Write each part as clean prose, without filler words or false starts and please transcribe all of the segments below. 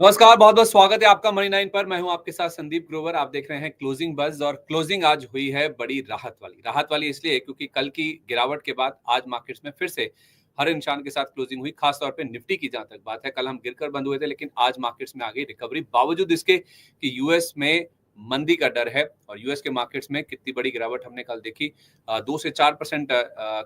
नमस्कार, बहुत-बहुत स्वागत है आपका मनी 9 पर। मैं हूं आपके साथ संदीप ग्रोवर। आप देख रहे हैं क्लोजिंग बज़ और क्लोजिंग आज हुई है बड़ी राहत वाली इसलिए क्योंकि कल की गिरावट के बाद आज मार्केट्स में फिर से हरे निशान के साथ क्लोजिंग हुई। खास तौर पे निफ्टी की जहां तक बात है, कल हम गिरकर बंद हुए थे, लेकिन आज मार्केट्स में आ गई रिकवरी, बावजूद इसके कि यूएस में मंदी का डर है और यूएस के मार्केट्स में कितनी बड़ी गिरावट हमने कल देखी। 2 से 4%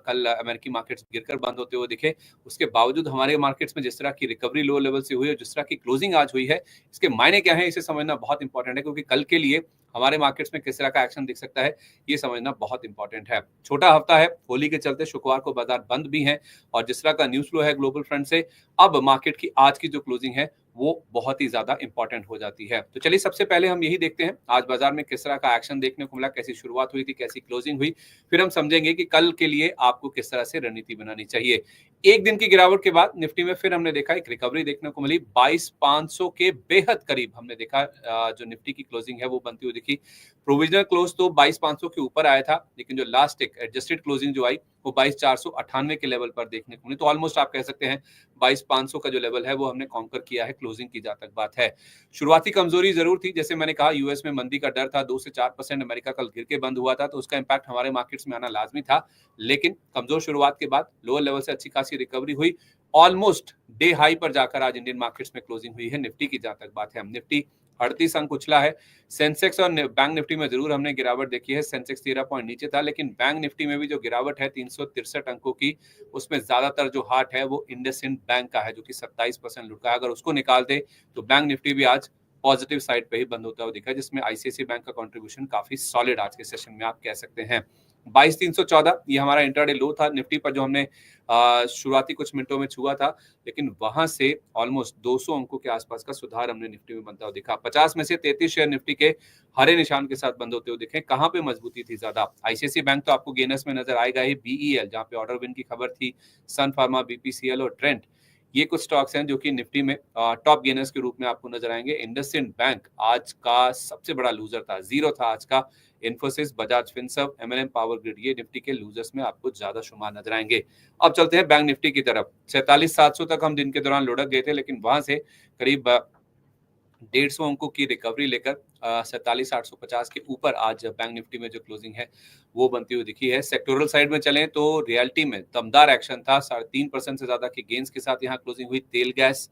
कल अमेरिकी मार्केट्स गिरकर बंद होते हुए दिखे। उसके बावजूद हमारे मार्केट्स में जिस तरह की रिकवरी लो लेवल से हुई और जिस तरह की क्लोजिंग आज हुई है, इसके मायने क्या हैं, इसे समझना बहुत इंपॉर्टेंट है, क्योंकि कल के लिए हमारे मार्केट्स में किस तरह का एक्शन दिख सकता है, ये समझना बहुत इंपॉर्टेंट है। छोटा हफ्ता है, होली के चलते शुक्रवार को बाजार बंद भी हैं और जिस तरह का न्यूज फ्लो है ग्लोबल फ्रंट से, अब मार्केट की आज की जो क्लोजिंग है वो बहुत ही ज्यादा इंपॉर्टेंट हो जाती है। तो चलिए सबसे पहले हम यही देखते हैं आज बाजार में किस तरह का एक्शन देखने को मिला, कैसी शुरुआत हुई थी, कैसी क्लोजिंग हुई, फिर हम समझेंगे कि कल के लिए आपको किस तरह से रणनीति बनानी चाहिए। एक दिन की गिरावट के बाद निफ्टी में फिर हमने देखा एक रिकवरी देखने को मिली। 22,500 के बेहद करीब हमने देखा जो निफ्टी की क्लोजिंग है वो बनती हुई दिखी। प्रोविजनल क्लोज तो 22,500 के ऊपर आया था, लेकिन जो लास्ट एक एडजस्टेड क्लोजिंग जो आई वो 22,498 के लेवल पर देखने को मिली। तो ऑलमोस्ट आप कह सकते हैं 22,500 का जो लेवल है वो हमने कॉन्कर किया है क्लोजिंग की जहां तक बात है। शुरुआती कमजोरी जरूर थी, जैसे मैंने कहा यूएस में मंदी का डर था, 2 से 4%। अमेरिका कल गिर के बंद हुआ था, तो उसका इंपैक्ट हमारे मार्केट्स में आना लाजमी था, लेकिन कमजोर शुरुआत के बाद लोअर लेवल से अच्छी खासी रिकवरी हुई। ऑलमोस्ट डे हाई पर जाकर आज इंडियन मार्केट्स में क्लोजिंग हुई है निफ्टी की जहां तक बात है। निफ्टी 38 अंक उछला है। सेंसेक्स और बैंक निफ्टी में जरूर हमने गिरावट देखी है। सेंसेक्स 13 पॉइंट नीचे था, लेकिन बैंक निफ्टी में भी जो गिरावट है 363 अंकों की, उसमें ज्यादातर जो हाथ है वो इंडसइंड बैंक का है, जो कि 27% लुढ़का है। अगर उसको निकाल दे तो बैंक निफ्टी भी आज पॉजिटिव साइड पे ही बंद होता हुआ दिखा, जिसमें आईसीआईसीआई बैंक का कंट्रीब्यूशन काफी सॉलिड आज के सेशन में आप कह सकते हैं। 22,314 ये हमारा इंट्राडे लो था निफ्टी पर, जो हमने शुरुआती कुछ मिनटों में छुआ था, लेकिन वहां से ऑलमोस्ट 200 अंकों के आसपास का सुधार हमने निफ्टी में बनता हुआ दिखा। 50 में से 33 शेयर निफ्टी के हरे निशान के साथ बंद होते हुए दिखे। कहां पे मजबूती थी ज्यादा? आईसीआईसीआई बैंक तो आपको गेनर्स में नजर आएगा ही, बीईएल जहां पे ऑर्डर विन की खबर थी, सन फार्मा, बीपीसीएल और ट्रेंट, ये कुछ स्टॉक्स हैं जो कि निफ्टी में टॉप गेनर्स के रूप में आपको नजर आएंगे। इंडसइंड बैंक आज का सबसे बड़ा लूजर था, जीरो था आज का। इन्फोसिस, बजाज फिनसर्व, एमएनएम पावर ग्रिड, ये निफ्टी के लूजर्स में आपको ज्यादा शुमार नजर आएंगे। अब चलते हैं बैंक निफ्टी की तरफ। 47,700 तक हम दिन के दौरान लुढ़क गए थे, लेकिन वहां से करीब 150 अंकों की रिकवरी लेकर 47,850 के ऊपर आज बैंक निफ्टी में जो क्लोजिंग है वो बनती हुई दिखी है। सेक्टोरल साइड में चलें तो रियलिटी में दमदार एक्शन था। 3.5% से ज्यादा की गेंस के साथ यहाँ क्लोजिंग हुई। तेल, gas,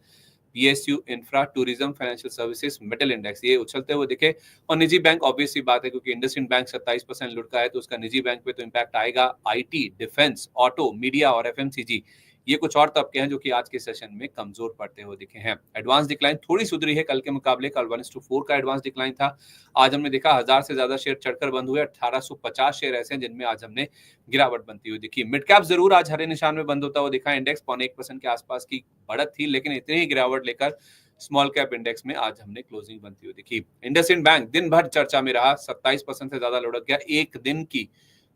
PSU, infra, tourism, financial services, metal index ये उछलते हुए दिखे। और निजी बैंक ऑब्वियस सी बात है, क्योंकि इंडसइंड बैंक 27% लुढ़का है, तो उसका निजी बैंक पे तो इम्पैक्ट आएगा। आईटी, डिफेंस, ऑटो, मीडिया और एफएमसीजी, ये कुछ और तबके हैं जो कि आज के सेशन में कमजोर पड़ते हुए दिखे हैं। एडवांस डिक्लाइन थोड़ी सुधरी है कल के मुकाबले। कल 1:4 का एडवांस डिक्लाइन था। आज हमने देखा 1000 से ज्यादा शेयर चढ़कर बंद हुए। 1850 शेयर ऐसे हैं जिनमें आज हमने गिरावट बनती हुई दिखी। मिड कैप जरूर आज हरे निशान में बंद होता हुआ दिखा। इंडेक्स 0.1% के आसपास की बढ़त थी, लेकिन इतनी ही गिरावट लेकर स्मॉल कैप इंडेक्स में आज हमने क्लोजिंग बनती हुई दिखी। इंडसइंड बैंक दिन भर चर्चा में रहा, 27% से ज्यादा लुढ़क गया। एक दिन की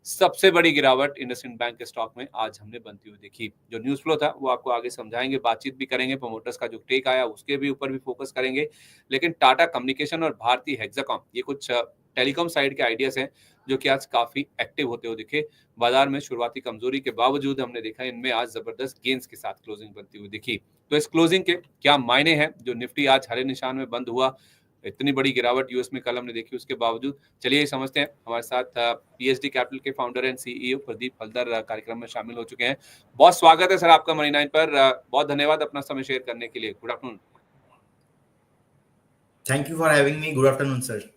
सबसे बड़ी गिरावट इंडसइंड बैंक के स्टॉक में आज हमने बनती हुई देखी। जो न्यूज फ्लो था वो आपको आगे समझाएंगे, बातचीत भी करेंगे, प्रमोटर्स का जो टेक आया उसके भी ऊपर भी फोकस करेंगे। लेकिन टाटा कम्युनिकेशन और भारतीय हेक्साकॉम, ये कुछ टेलीकॉम साइड के आइडियाज हैं जो कि आज काफी एक्टिव होते हुए दिखे। बाजार में शुरुआती कमजोरी के बावजूद हमने देखा इनमें आज जबरदस्त गेंस के साथ क्लोजिंग बनती हुई दिखी। तो इस क्लोजिंग के क्या मायने हैं? जो निफ्टी आज हरे निशान में बंद हुआ, इतनी बड़ी गिरावट यूएस में कल हमने देखी, उसके बावजूद चलिए समझते हैं। हमारे साथ पीएचडी कैपिटल के founder and CEO Pradeep Haldar कार्यक्रम में शामिल हो चुके हैं। बहुत स्वागत है सर आपका मनी 9 पर। बहुत धन्यवाद अपना समय शेयर करने के लिए। Good afternoon. Thank you for having me. Good afternoon sir.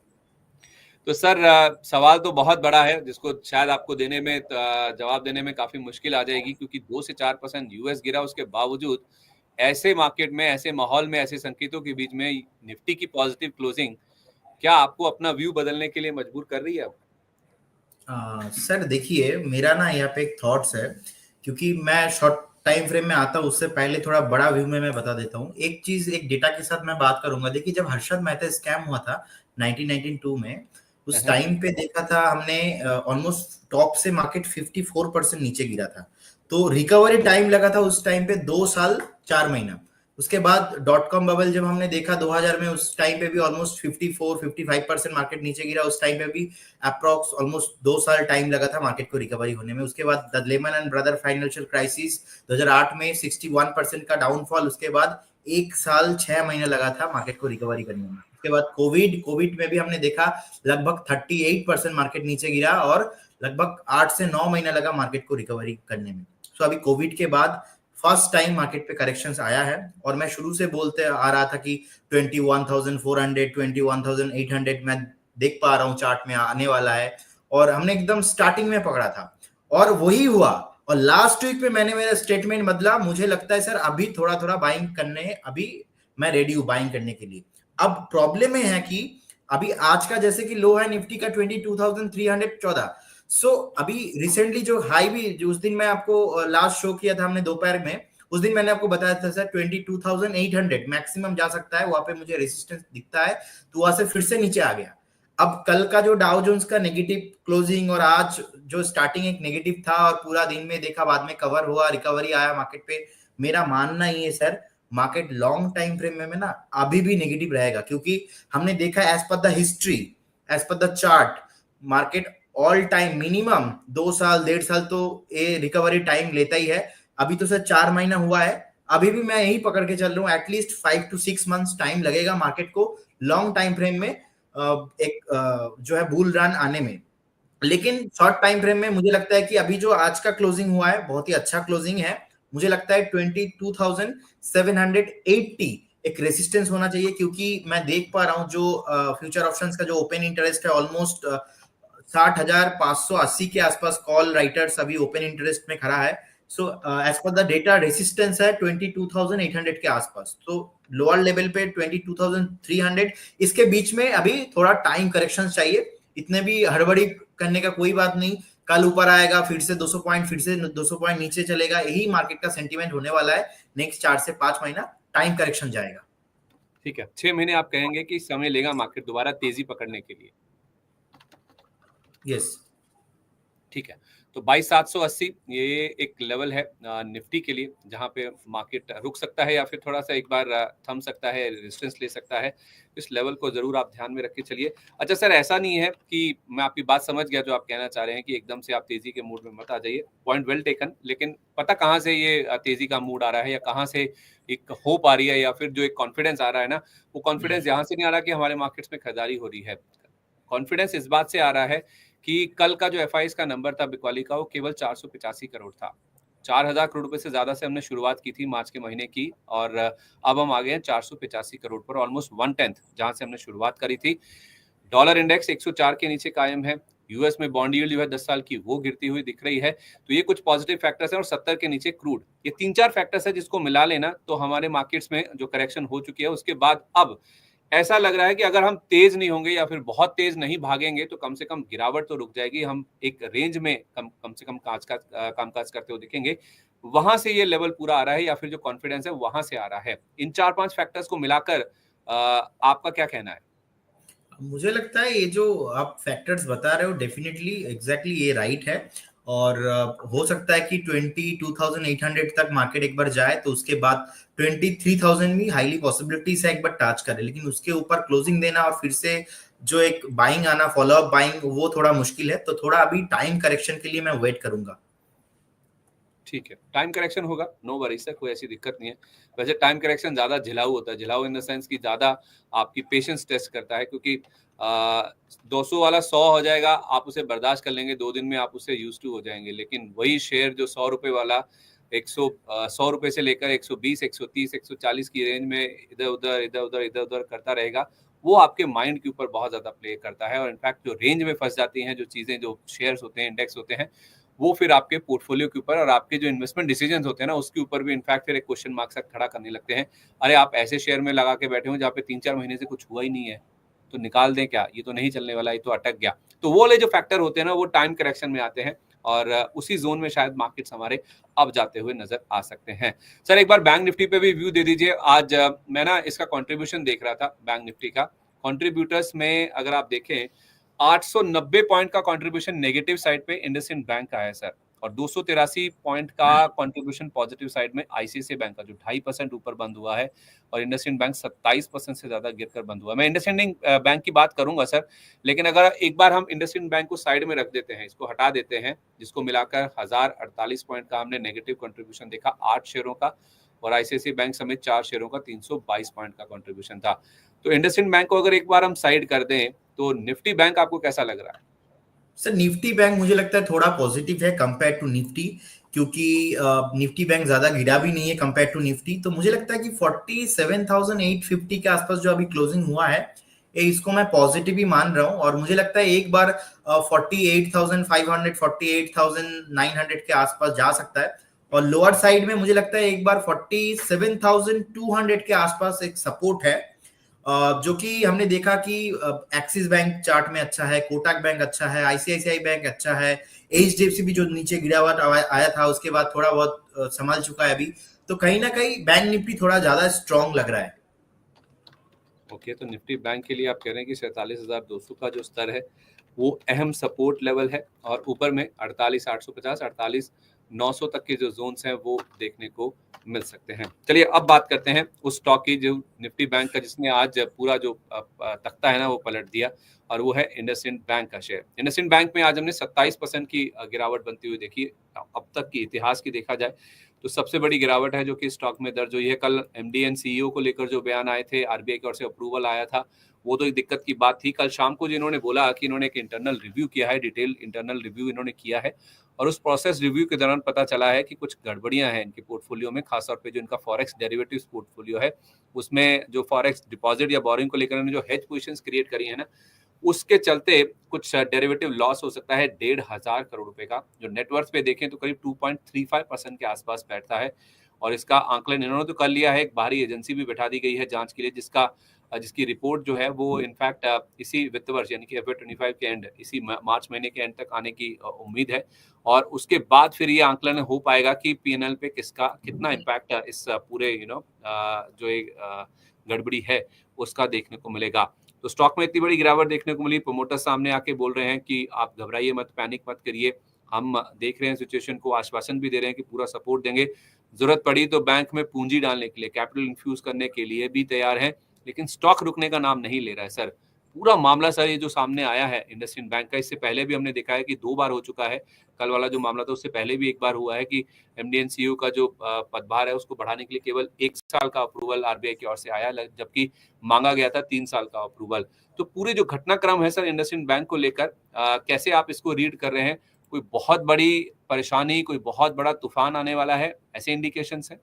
तो सर सवाल तो बहुत बड़ा है, जिसको शायद आपको देने में जवाब देने में काफी मुश्किल आ जाएगी, क्योंकि 2 से 4% यूएस गिरा, उसके बावजूद ऐसे मार्केट में, ऐसे माहौल में, ऐसे संकेतों के बीच में निफ्टी की पॉजिटिव क्लोजिंग क्या आपको अपना व्यू बदलने के लिए मजबूर कर रही है अब? सर देखिए, मेरा ना यहाँ पे एक थॉट्स है, क्योंकि मैं शॉर्ट टाइम फ्रेम में आता हूँ, उससे पहले थोड़ा बड़ा व्यू में मैं बता देता हूँ। एक चीज, एक डेटा के साथ मैं बात करूंगा। देखिए, जब हर्षद मेहता स्कैम हुआ था 1992 में, उस टाइम पे देखा था हमने, ऑलमोस्ट टॉप से मार्केट 54% नीचे गिरा था। तो रिकवरी टाइम लगा था उस टाइम पे 2 साल 4 महीना। उसके बाद डॉट कॉम बबल जब हमने देखा 2000 में, उस टाइम पे भी ऑलमोस्ट 54-55% मार्केट नीचे गिरा। उस टाइम पे भी अप्रॉक्स ऑलमोस्ट 2 साल टाइम लगा था मार्केट को रिकवरी होने में। उसके बाद the lemon and brother financial crisis 2008 में 61% का डाउनफॉल। उसके बाद 1 साल 6 महीने लगा था मार्केट को रिकवरी करने में। उसके बाद कोविड में भी हमने देखा लगभग 38% मार्केट नीचे गिरा और लगभग 8 से 9 महीने लगा मार्केट को रिकवरी करने में। सो अभी कोविड के बाद फर्स्ट टाइम मार्केट पे करेक्शंस आया है, और मैं शुरू से बोलते आ रहा था कि 21,400 21,800 मैं देख पा रहा हूँ चार्ट में आने वाला है, और हमने एकदम स्टार्टिंग में पकड़ा था और वही हुआ। और लास्ट वीक पे मैंने मेरा स्टेटमेंट बदला, मुझे लगता है सर अभी थोड़ा थोड़ा बाइंग करने, अभी मैं रेडी हूँ बाइंग करने के लिए। अब प्रॉब्लम में है कि अभी आज का जैसे कि लो है निफ्टी का 22,314। सो अभी रिसेंटली जो हाई भी, जो उस दिन मैं आपको लास्ट शो किया था हमने दोपहर में, उस दिन मैंने आपको बताया था सर 22,800 मैक्सिमम जा सकता है, वहां पे मुझे रेसिस्टेंस दिखता है, तो वहां से फिर से नीचे आ गया। अब कल का जो डाउ जोन्स का नेगेटिव क्लोजिंग और आज जो स्टार्टिंग एक नेगेटिव था और पूरा दिन में देखा बाद में कवर हुआ, रिकवरी आया मार्केट पे, मेरा मानना ही है sir market long time frame में ना अभी भी नेगेटिव रहेगा, क्योंकि हमने देखा as per the history, as per the chart, market all time minimum 2 साल 1.5 साल तो ये रिकवरी टाइम लेता ही है। अभी तो सर 4 महीना हुआ है, अभी भी मैं यही पकड़ के चल रहा हूँ, एटलीस्ट 5 to 6 मंथ्स टाइम लगेगा मार्केट को लॉन्ग टाइम फ्रेम में एक जो है बुल रन आने में। लेकिन शॉर्ट टाइम फ्रेम में मुझे लगता है कि अभी जो आज का क्लोजिंग हुआ है बहुत ही अच्छा क्लोजिंग है, मुझे लगता है 22,780 एक रेसिस्टेंस होना चाहिए, क्योंकि मैं देख पा रहा हूं जो फ्यूचर ऑप्शंस का जो ओपन इंटरेस्ट है ऑलमोस्ट 60,580 के आसपास कॉल राइटर्स अभी ओपन इंटरेस्ट में खड़ा है। So as per the data resistance है 22,800 के आसपास, तो लोअर लेवल पे 22,300, इसके बीच में अभी थोड़ा टाइम करेक्शन चाहिए, इतने भी हड़बड़ी करने का कोई बात नहीं। कल ऊपर आएगा फिर से 200 पॉइंट, फिर से 200 पॉइंट नीचे चलेगा, यही मार्केट का सेंटीमेंट होने वाला है नेक्स्ट 4 से 5 महीना, टाइम करेक्शन जाएगा। ठीक है, 6 महीने आप कहेंगे कि समय लेगा मार्केट दोबारा तेजी पकड़ने के लिए। यस, ठीक है, तो 22,780 ये एक लेवल है निफ्टी के लिए, जहां पे मार्केट रुक सकता है या फिर थोड़ा सा एक बार थम सकता है, रेजिस्टेंस ले सकता है। इस लेवल को जरूर आप ध्यान में रख के चलिए। अच्छा सर, ऐसा नहीं है कि मैं आपकी बात समझ गया जो आप कहना चाह रहे हैं कि एकदम से आप तेजी के मूड में मत आ जाइए, पॉइंट वेल टेकन, लेकिन पता कहाँ से ये तेजी का मूड आ रहा है या कहाँ से एक होप आ रही है या फिर जो एक कॉन्फिडेंस आ रहा है ना, वो कॉन्फिडेंस यहाँ से नहीं आ रहा कि हमारे मार्केट्स में खरीदारी हो रही है। कॉन्फिडेंस इस बात से आ रहा है कि कल का जो एफआईएस का नंबर था बिकवाली का, वो केवल 485 करोड़ था। 4,000 करोड़ रुपए से ज्यादा से हमने शुरुआत की थी मार्च के महीने की, और अब हम आ गए हैं 485 करोड़ पर, ऑलमोस्ट 1/10 जहां से हमने शुरुआत करी थी। डॉलर इंडेक्स 104 के नीचे कायम है। यूएस में बॉन्ड यील्ड जो है 10 साल की वो गिरती हुई दिख रही है। तो ये कुछ पॉजिटिव फैक्टर्स हैं, और 70 के नीचे क्रूड, ये 3-4 फैक्टर्स है जिसको मिला लेना तो हमारे मार्केट्स में जो करेक्शन हो चुकी है उसके बाद अब ऐसा लग रहा है कि अगर हम तेज नहीं होंगे या फिर बहुत तेज नहीं भागेंगे तो कम से कम गिरावट तो रुक जाएगी, हम एक रेंज में कम से कम कामकाज करते हुए दिखेंगे। वहां से ये लेवल पूरा आ रहा है या फिर जो कॉन्फिडेंस है वहां से आ रहा है। इन 4-5 फैक्टर्स को मिलाकर आपका क्या कहना है? मुझे लगता है ये जो आप फैक्टर्स बता रहे हो डेफिनेटली एग्जैक्टली ये राइट है, और हो सकता है कि 22,800 तक मार्केट एक बार जाए, तो उसके बाद 23,000 भी हाईली पॉसिबिलिटी से एक बार टच करे, लेकिन उसके ऊपर क्लोजिंग देना और फिर से जो एक बाइंग आना, फॉलो अप बाइंग, वो थोड़ा मुश्किल है, तो थोड़ा अभी टाइम करेक्शन के लिए मैं वेट करूंगा। ठीक है, टाइम करेक्शन होगा, नो वरी सर, कोई ऐसी दिक्कत नहीं है। वैसे टाइम करेक्शन ज्यादा झिलाऊ होता है, झिलाऊ इन द सेंस कि ज्यादा आपकी पेशेंस टेस्ट करता है, क्योंकि 200 वाला 100 हो जाएगा, आप उसे बर्दाश्त कर लेंगे, 2 दिन में आप उससे यूज टू हो जाएंगे। लेकिन वही शेयर जो 100 रुपए वाला 100 रुपए से लेकर 120, 130, 140 की रेंज में इधर उधर करता रहेगा, वो आपके माइंड के ऊपर बहुत ज्यादा प्ले करता है। और इनफैक्ट जो रेंज में फंस जाती हैं जो चीजें, जो शेयर्स होते हैं, इंडेक्स होते हैं, वो फिर आपके पोर्टफोलियो के ऊपर और आपके जो इन्वेस्टमेंट डिसीजंस होते हैं ना उसके ऊपर भी इनफैक्ट फिर एक क्वेश्चन मार्क सा खड़ा करने लगते हैं। अरे आप ऐसे शेयर में लगा के बैठे हो जहाँ पे 3-4 महीने से कुछ हुआ ही नहीं है, तो निकाल दें क्या, ये तो नहीं चलने वाला, ये तो अटक गया। तो वो वाले जो फैक्टर होते हैं ना वो टाइम करेक्शन में आते हैं, और उसी जोन में शायद मार्केट्स हमारे अब जाते हुए नजर आ सकते हैं। सर एक बार बैंक निफ्टी पे भी व्यू दे दीजिए। आज मैं ना इसका कंट्रीब्यूशन देख रहा था, बैंक निफ्टी का कंट्रीब्यूटर्स में अगर आप देखें 890 पॉइंट का कंट्रीब्यूशन नेगेटिव साइड पे इंडसइंड बैंक का है सर, और 283 पॉइंट का कंट्रीब्यूशन पॉजिटिव साइड में आईसीआईसीआई बैंक का, जो 2.5% ऊपर बंद हुआ है, और इंडसइंड बैंक 27% से ज्यादा गिरकर बंद हुआ है। मैं इंडसइंड बैंक की बात करूंगा सर, लेकिन अगर एक बार हम इंडसइंड बैंक को साइड में रख देते हैं, इसको हटा देते हैं, जिसको मिलाकर 1048 पॉइंट का हमने नेगेटिव कंट्रीब्यूशन देखा 8 शेयरों का, और आईसीआईसीआई बैंक समेत 4 शेयरों का 322 पॉइंट का कंट्रीब्यूशन था। तो इंडसइंड बैंक को अगर एक बार हम साइड कर दें तो निफ्टी बैंक आपको कैसा लग रहा है? सर निफ्टी बैंक मुझे लगता है थोड़ा पॉजिटिव है कंपेयर टू निफ्टी, क्योंकि निफ्टी बैंक ज्यादा गिरा भी नहीं है कंपेयर टू निफ्टी। तो मुझे लगता है कि 47,850 के आसपास जो अभी क्लोजिंग हुआ है, इसको मैं पॉजिटिव ही मान रहा हूँ। और मुझे लगता है एक बार 48,500 48,900 के आसपास जा सकता है। और लोअर साइड में मुझे लगता है एक बार 47,200 के आसपास एक सपोर्ट है, जो कि हमने देखा कि एक्सिस बैंक चार्ट में अच्छा है, कोटक बैंक अच्छा है, आईसीआईसीआई बैंक अच्छा है, एचडीएफसी भी जो नीचे गिरावट आया था उसके बाद थोड़ा बहुत संभाल चुका है अभी। तो कहीं ना कहीं बैंक निफ्टी थोड़ा ज्यादा स्ट्रॉन्ग लग रहा है। ओके, तो निफ्टी बैंक के लिए आप कह रहे हैं कि 47,200 का जो स्तर है वो अहम सपोर्ट लेवल है और ऊपर में 48,850 48,900 तक के जो जोन्स हैं वो देखने को मिल सकते हैं। चलिए अब बात करते हैं उस स्टॉक की जो निफ्टी बैंक का जिसने आज पूरा जो तख्ता है ना वो पलट दिया, और वो है इंडसइंड बैंक का शेयर। इंडसइंड बैंक में आज हमने 27% की गिरावट बनती हुई देखी। अब तक की इतिहास की देखा जाए तो सबसे बड़ी गिरावट है जो कि स्टॉक में दर्ज हुई है। कल एमडी एंड सीईओ को लेकर जो बयान आए थे, आरबीआई की ओर से अप्रूवल आया था, वो तो एक दिक्कत की बात थी। कल शाम को जिन्होंने बोला कि इन्होंने एक इंटरनल रिव्यू किया है, डिटेल इंटरनल रिव्यू इन्होंने किया है, और उस प्रोसेस रिव्यू के दौरान पता चला है कि कुछ गड़बड़ियां हैं इनके पोर्टफोलियो में, खासतौर पे जो इनका फॉरेक्स डेरिवेटिव्स पोर्टफोलियो है उसमें जो फॉरेक्स डिपॉजिट या बोरिंग को लेकर जो हेज पोजीशंस क्रिएट करी है ना, उसके चलते कुछ डेरिवेटिव लॉस हो सकता है 1,500 करोड़ रुपए का, जो नेटवर्थ पे देखें तो करीब 2.35% के आसपास बैठता है। और इसका आंकलन इन्होंने तो कर लिया है, एक बाहरी एजेंसी भी बैठा दी गई है जांच के लिए, जिसकी रिपोर्ट जो है वो इनफैक्ट इसी वित्त वर्ष यानी कि FY25 के एंड, इसी मार्च महीने के एंड तक आने की उम्मीद है। और उसके बाद फिर ये आंकलन हो पाएगा कि पीएनएल पे किसका कितना इम्पैक्ट इस पूरे जो एक गड़बड़ी है उसका देखने को मिलेगा। तो स्टॉक में इतनी बड़ी गिरावट देखने को मिली। प्रमोटर सामने आके बोल रहे हैं कि आप घबराइए मत, पैनिक मत करिए, हम देख रहे हैं सिचुएशन को, आश्वासन भी दे रहे हैं कि पूरा सपोर्ट देंगे, जरूरत पड़ी तो बैंक में पूंजी डालने के लिए, कैपिटल इन्फ्यूज करने के लिए भी तैयार हैं। लेकिन स्टॉक रुकने का नाम नहीं ले रहा है सर। पूरा मामला सर ये जो सामने आया है इंडसइंड बैंक का, इससे पहले भी हमने देखा है कि 2 बार हो चुका है। कल वाला जो मामला था उससे पहले भी एक बार हुआ है कि एमडी एंड सीईओ का जो पदभार है उसको बढ़ाने के लिए केवल 1 साल का अप्रूवल आरबीआई की ओर से आया, जबकि मांगा गया था 3 साल का अप्रूवल। तो पूरे जो घटनाक्रम है सर इंडसइंड बैंक को लेकर, कैसे आप इसको रीड कर रहे हैं? कोई बहुत बड़ी परेशानी, कोई बहुत बड़ा तूफान आने वाला है, ऐसे इंडिकेशंस हैं?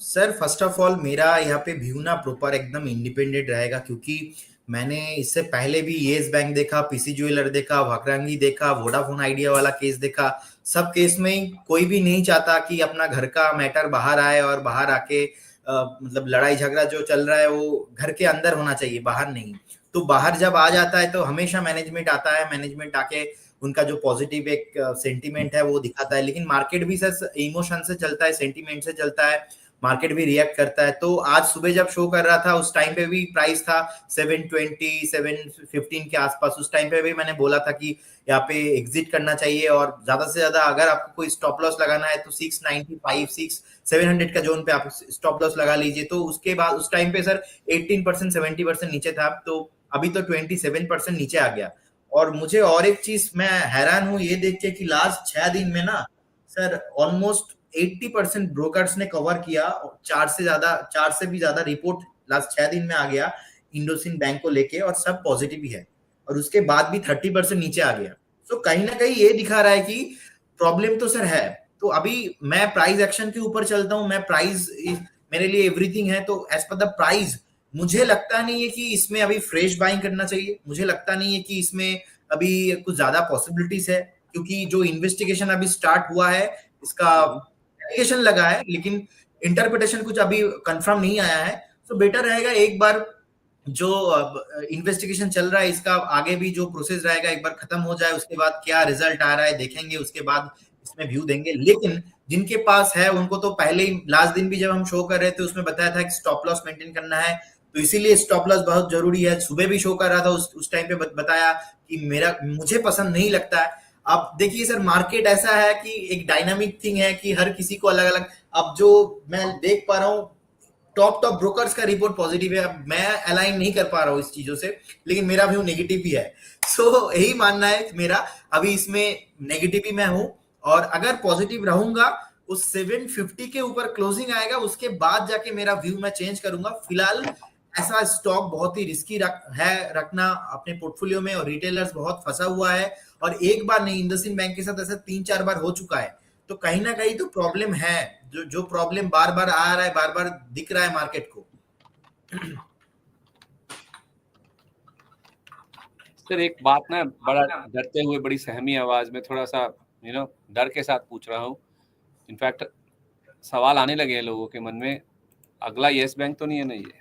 सर फर्स्ट ऑफ ऑल मेरा यहाँ पे व्यू ना प्रॉपर एकदम इंडिपेंडेंट रहेगा, क्योंकि मैंने इससे पहले भी येस बैंक देखा, पीसी ज्वेलर देखा, वाकरांगी देखा, वोडाफोन आइडिया वाला केस देखा। सब केस में कोई भी नहीं चाहता कि अपना घर का मैटर बाहर आए, और बाहर आके मतलब लड़ाई झगड़ा जो चल रहा है वो घर के अंदर होना चाहिए, बाहर नहीं। तो बाहर जब आ जाता है तो हमेशा मैनेजमेंट आता है, मैनेजमेंट आके उनका जो पॉजिटिव एक सेंटीमेंट है वो दिखाता है। लेकिन मार्केट भी सर इमोशन से चलता है, सेंटीमेंट से चलता है, मार्केट भी रिएक्ट करता है। तो आज सुबह जब शो कर रहा था उस टाइम पे भी प्राइस था 720 715 के आसपास। उस टाइम पे भी मैंने बोला था कि यहाँ पे एग्जिट करना चाहिए, और ज्यादा से ज्यादा अगर आपको कोई स्टॉप लॉस लगाना है तो 695 700 का जोन पे आप स्टॉप लॉस लगा लीजिए। तो उसके बाद उस टाइम पे सर 18% 70% नीचे था, तो अभी तो 27% नीचे आ गया। और मुझे और एक चीज मैं हैरान हूं ये देख के कि लास्ट 6 दिन में ना सर ऑलमोस्ट 80% ब्रोकर्स ने कवर किया, 4 से भी ज्यादा रिपोर्ट लास्ट 6 दिन में आ गया इंडोसिन बैंक को लेके, और सब पॉजिटिव ही है। और उसके बाद भी 30% नीचे आ गया। तो कहीं ना कहीं ये दिखा रहा है कि प्रॉब्लम तो सर है। तो अभी मैं प्राइस एक्शन के ऊपर चलता हूँ, मैं प्राइस मेरे लिए एवरीथिंग है। तो एज पर द प्राइस मुझे लगता नहीं है कि इसमें अभी फ्रेश बाइंग करना चाहिए, मुझे लगता नहीं है कि इसमें अभी कुछ ज्यादा पॉसिबिलिटीज है, क्योंकि जो इन्वेस्टिगेशन अभी स्टार्ट हुआ है इसका एलिगेशन लगा है, लेकिन इंटरप्रिटेशन कुछ अभी कंफर्म नहीं आया है। तो बेटर रहेगा एक बार जो इन्वेस्टिगेशन चल रहा है इसका आगे भी जो प्रोसेस रहेगा एक बार खत्म हो जाए, उसके बाद क्या रिजल्ट आ रहा है देखेंगे, उसके बाद इसमें व्यू देंगे। लेकिन जिनके पास है उनको तो पहले ही लास्ट दिन भी जब हम शो कर रहे थे उसमें बताया था कि स्टॉप लॉस मेंटेन करना है, तो इसीलिए स्टॉप लॉस बहुत जरूरी है। सुबह भी शो कर रहा था, उस टाइम पे बताया कि मुझे पसंद नहीं लगता है। अब देखिए सर मार्केट ऐसा है कि एक डायनामिक थिंग है कि हर किसी को अलग अलग, अब जो मैं देख पा रहा हूँ टॉप ब्रोकर्स का रिपोर्ट पॉजिटिव है। अब मैं अलाइन नहीं कर पा रहा हूँ इस चीजों से, लेकिन मेरा व्यू नेगेटिव ही है। सो यही मानना है मेरा, अभी इसमें नेगेटिव ही मैं हूँ, और अगर पॉजिटिव रहूंगा उस 750 के ऊपर क्लोजिंग आएगा, उसके बाद जाके मेरा व्यू मैं चेंज करूंगा। फिलहाल ऐसा स्टॉक बहुत ही रिस्की रखना अपने पोर्टफोलियो में, और रिटेलर्स बहुत फंसा हुआ है, और एक बार नहीं, इंडसइंड बैंक के साथ ऐसा 3-4 बार हो चुका है। तो कहीं ना कहीं तो प्रॉब्लम है, जो प्रॉब्लम बार बार आ रहा है, बार बार दिख रहा है मार्केट को। सर एक बात ना बड़ा डरते हुए, बड़ी सहमी आवाज में, थोड़ा सा डर के साथ पूछ रहा हूँ। इनफैक्ट सवाल आने लगे हैं लोगों के मन में, अगला येस बैंक तो नहीं है ना ये?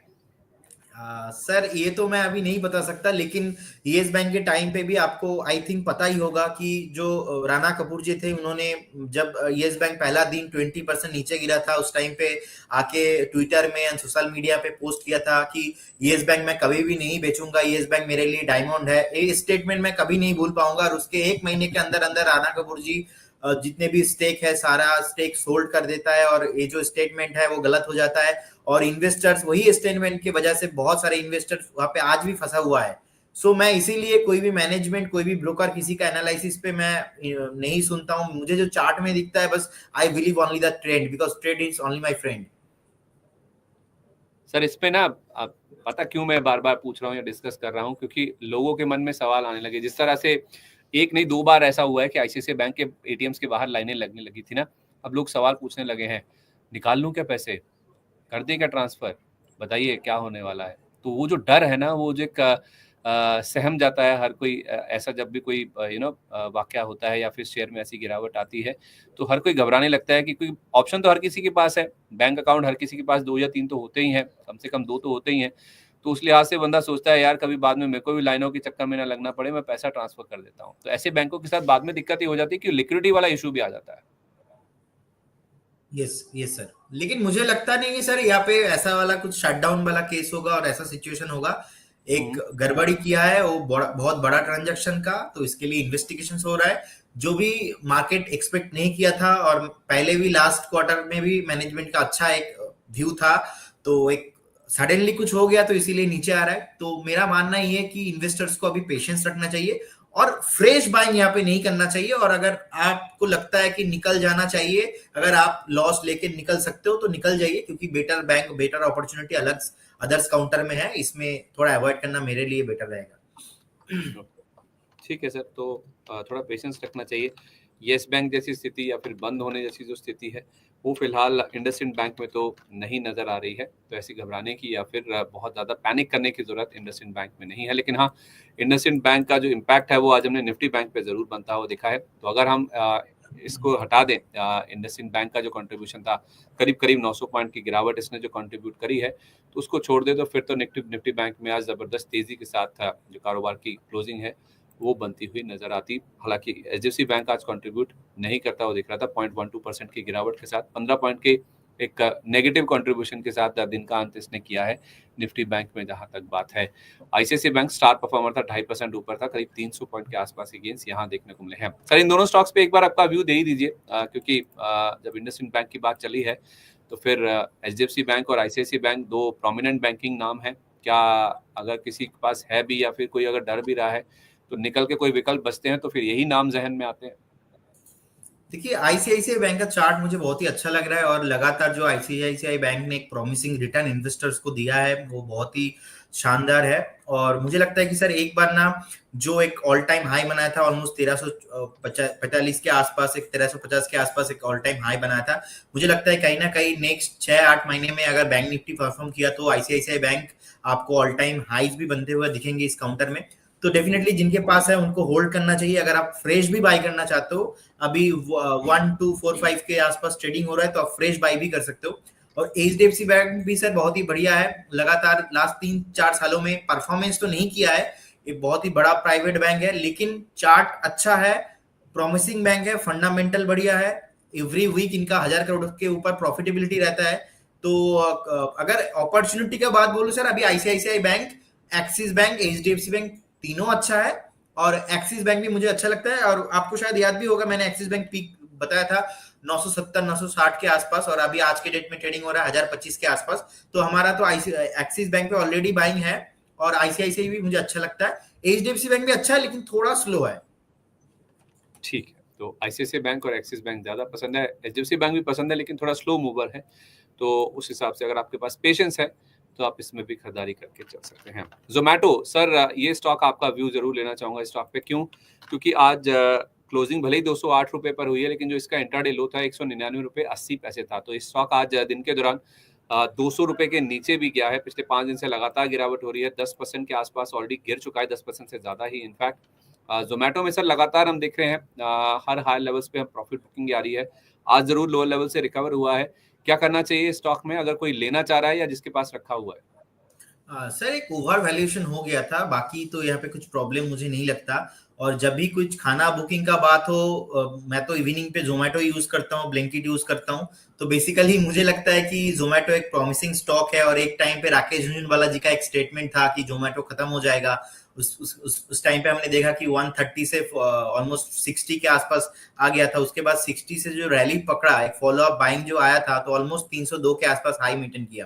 सर ये तो मैं अभी नहीं बता सकता, लेकिन येस बैंक के टाइम पे भी आपको आई थिंक पता ही होगा कि जो राणा कपूर जी थे, उन्होंने जब येस बैंक पहला दिन 20% नीचे गिरा था, उस टाइम पे आके ट्विटर में एंड सोशल मीडिया पे पोस्ट किया था कि येस बैंक मैं कभी भी नहीं बेचूंगा, येस बैंक मेरे लिए डायमंड है। ये स्टेटमेंट मैं कभी नहीं भूल पाऊंगा। और उसके 1 महीने के अंदर अंदर राणा कपूर जी जितने भी स्टेक है सारा स्टेक सोल्ड कर देता है, और ये जो स्टेटमेंट है वो गलत हो जाता है, और इन्वेस्टर्स वही स्टेटमेंट की वजह से बहुत सारे इन्वेस्टर्स वहां पे आज भी फंसा हुआ है। सो मैं इसीलिए कोई भी मैनेजमेंट, कोई भी ब्रोकर, किसी का एनालिसिस पे मैं नहीं सुनता हूं। मुझे जो चार्ट में दिखता है बस I believe only the trend, because trend is only my friend. Sir इस पे ना आप पता क्यों मैं बार बार पूछ रहा हूँ या डिस्कस कर रहा हूँ, क्योंकि लोगों के मन में सवाल आने लगे। जिस तरह से एक नहीं 2 बार ऐसा हुआ है कि आईसीआईसीआई बैंक के एटीएम्स के बाहर लाइनें लगने लगी थी ना, अब लोग सवाल पूछने लगे हैं, निकाल लूं क्या पैसे, कर दें क्या ट्रांसफर, बताइए क्या होने वाला है। तो वो जो डर है ना, वो जो सहम जाता है हर कोई। ऐसा जब भी कोई वाकया होता है या फिर शेयर में ऐसी गिरावट आती है, तो हर कोई घबराने लगता है कि कोई ऑप्शन तो हर किसी के पास है, बैंक अकाउंट हर किसी के पास 2 या 3 तो होते ही हैं, कम से कम 2 तो होते ही हैं। तो उस लिहाज से बंदा सोचता है यार कभी बाद में मेरे को भी लाइनों के चक्कर में ना लगना पड़े, मैं पैसा ट्रांसफर कर देता हूँ। तो ऐसे बैंकों के साथ बाद में दिक्कत ये हो जाती है कि लिक्विडिटी वाला इशू भी आ जाता है। यस यस सर, लेकिन मुझे लगता नहीं है सर यहाँ पे ऐसा वाला कुछ शटडाउन वाला केस होगा और ऐसा सिचुएशन होगा। एक गड़बड़ी किया है वो बहुत बड़ा ट्रांजैक्शन का, तो इसके लिए इन्वेस्टिगेशन हो रहा है, जो भी मार्केट एक्सपेक्ट नहीं किया था। और पहले भी लास्ट क्वार्टर में भी मैनेजमेंट का अच्छा एक व्यू था, तो एक सडनली कुछ हो गया तो इसीलिए नीचे आ रहा है। तो मेरा मानना ये है कि इन्वेस्टर्स को अभी पेशेंस रखना चाहिए और फ्रेश बाइंग यहाँ पे नहीं करना चाहिए। और अगर आपको लगता है कि निकल जाना चाहिए, अगर आप लॉस लेके निकल सकते हो तो निकल जाइए, क्योंकि बेटर बैंक, बेटर अपॉर्चुनिटी अलग अदर्स काउंटर में है, इसमें थोड़ा अवॉइड करना मेरे लिए बेटर रहेगा। ठीक है सर, तो थोड़ा पेशेंस रखना चाहिए। येस बैंक जैसी स्थिति या फिर बंद होने जैसी जो स्थिति है वो फिलहाल इंडसइंड बैंक में तो नहीं नजर आ रही है, तो ऐसी घबराने की या फिर बहुत ज्यादा पैनिक करने की जरूरत इंडसइंड बैंक में नहीं है। लेकिन हाँ, इंडसइंड बैंक का जो इम्पैक्ट है वो आज हमने निफ्टी बैंक पे जरूर बनता हुआ दिखा है। तो अगर हम इसको हटा दें, इंडसइंड बैंक का जो कंट्रीब्यूशन था करीब करीब 900 पॉइंट की गिरावट इसने जो कंट्रीब्यूट करी है, तो उसको छोड़ दे तो फिर तो निफ्टी बैंक में आज जबरदस्त तेजी के साथ जो कारोबार की क्लोजिंग है वो बनती हुई नजर आती। हालांकि एचडीएफसी बैंक आज कंट्रीब्यूट नहीं करता हुआ दिख रहा था, 0.12% की गिरावट के साथ 15 पॉइंट के एक नेगेटिव कंट्रीब्यूशन के साथ दिन का अंत इसने किया है निफ्टी बैंक में। जहां तक बात है, आईसीआईसीआई बैंक स्टार परफॉर्मर था, 2.5% ऊपर था, करीब 300 पॉइंट के आसपास के गेंस यहां देखने को मिले हैं। सर इन दोनों स्टॉक्स पे एक बार आपका व्यू दे ही दीजिए, क्योंकि जब इंडसइंड बैंक की बात चली है तो फिर एचडीएफसी बैंक और आईसीआईसीआई बैंक 2 प्रोमिनेंट बैंकिंग नाम है। क्या अगर किसी के पास है भी या फिर कोई अगर डर भी रहा है तो निकल के कोई विकल्प बचते हैं तो फिर यही नाम जहन में आते हैं? देखिए, आईसीआईसीआई बैंक का चार्ट मुझे बहुत ही अच्छा लग रहा है, और लगातार जो आईसीआईसीआई बैंक ने एक प्रॉमिसिंग रिटर्न इन्वेस्टर्स को दिया है वो बहुत ही शानदार है। और मुझे लगता है कि सर एक बार ना जो एक ऑल टाइम हाई बनाया था ऑलमोस्ट 1345 के आसपास, एक 1350 के आसपास एक ऑल टाइम हाई बनाया था, मुझे लगता है कहीं ना कहीं नेक्स्ट 6-8 महीने में अगर बैंक निफ्टी परफॉर्म किया तो आईसीआईसीआई बैंक आपको ऑल टाइम हाईज भी बनते हुए दिखेंगे इस काउंटर में। तो डेफिनेटली जिनके पास है उनको होल्ड करना चाहिए। अगर आप फ्रेश भी बाय करना चाहते हो, अभी 1245 के आसपास ट्रेडिंग हो रहा है, तो आप फ्रेश बाय भी कर सकते हो। और एचडीएफसी बैंक भी सर बहुत ही बढ़िया है, लगातार लास्ट 3-4 सालों में परफॉर्मेंस तो नहीं किया है, ये बहुत ही बड़ा प्राइवेट बैंक है, लेकिन चार्ट अच्छा है, प्रॉमिसिंग बैंक है, फंडामेंटल बढ़िया है, एवरी वीक इनका 1000 करोड़ के ऊपर प्रॉफिटेबिलिटी रहता है। तो अगर अपॉर्चुनिटी का बात बोलूं सर, अभी ICICI bank, axis bank, HDFC bank तीनों अच्छा है, और एक्सिस बैंक भी मुझे अच्छा लगता है। और आपको शायद याद भी होगा, मैंने एक्सिस बैंक पीक बताया था 970-960 के आसपास, और अभी आज के डेट में ट्रेडिंग हो रहा है 1025 के आसपास। तो हमारा तो एक्सिस बैंक पे ऑलरेडी बाइंग है, और आईसीआईसीआई भी मुझे अच्छा लगता है। एचडीएफसी बैंक भी अच्छा है लेकिन थोड़ा स्लो है। ठीक है, तो ICICI बैंक और एक्सिस बैंक ज़्यादा पसंद है। HDFC बैंक भी पसंद है, लेकिन थोड़ा स्लो मूवर है, तो उस हिसाब से अगर आपके पास पेशेंस है तो आप इसमें भी खरीदारी करके चल सकते हैं। जोमेटो सर, ये स्टॉक आपका व्यू जरूर लेना चाहूंगा स्टॉक पे। क्यों? क्योंकि आज क्लोजिंग भले ही 208 रुपए पर हुई है, लेकिन जो इसका इंट्राडे लो था 199 रुपए 80 पैसे था। तो स्टॉक आज दिन के दौरान 200 रुपए के नीचे भी गया है। पिछले 5 दिन से लगातार गिरावट हो रही है, 10% के आसपास ऑलरेडी गिर चुका है, 10% से ज्यादा ही इनफैक्ट। जोमेटो में सर लगातार हम देख रहे हैं हर हाई लेवल्स पे हम प्रॉफिट बुकिंग आ रही है। आज जरूर लोअर लेवल से रिकवर हुआ है। क्या करना चाहिए स्टॉक में, अगर कोई लेना चाह रहा है या जिसके पास रखा हुआ है? सर एक ओवर वैल्यूएशन हो गया था, बाकी तो यहाँ पे कुछ प्रॉब्लम मुझे नहीं लगता। और जब भी कुछ खाना बुकिंग का बात हो, मैं तो इवनिंग पे जोमेटो यूज करता हूँ, ब्लिंकिट यूज करता हूँ। तो बेसिकली मुझे लगता है कि जोमेटो एक प्रॉमिसिंग स्टॉक है। और एक टाइम पे राकेश झुनझुनवाला जी का एक स्टेटमेंट था कि जोमेटो खत्म हो जाएगा। उस टाइम पे हमने देखा कि 130 से ऑलमोस्ट 60 के आसपास आ गया था। उसके बाद 60 से जो रैली पकड़ा, एक फॉलो अप बाइंग जो आया था, तो ऑलमोस्ट 302 के आसपास हाई मेंटेन किया।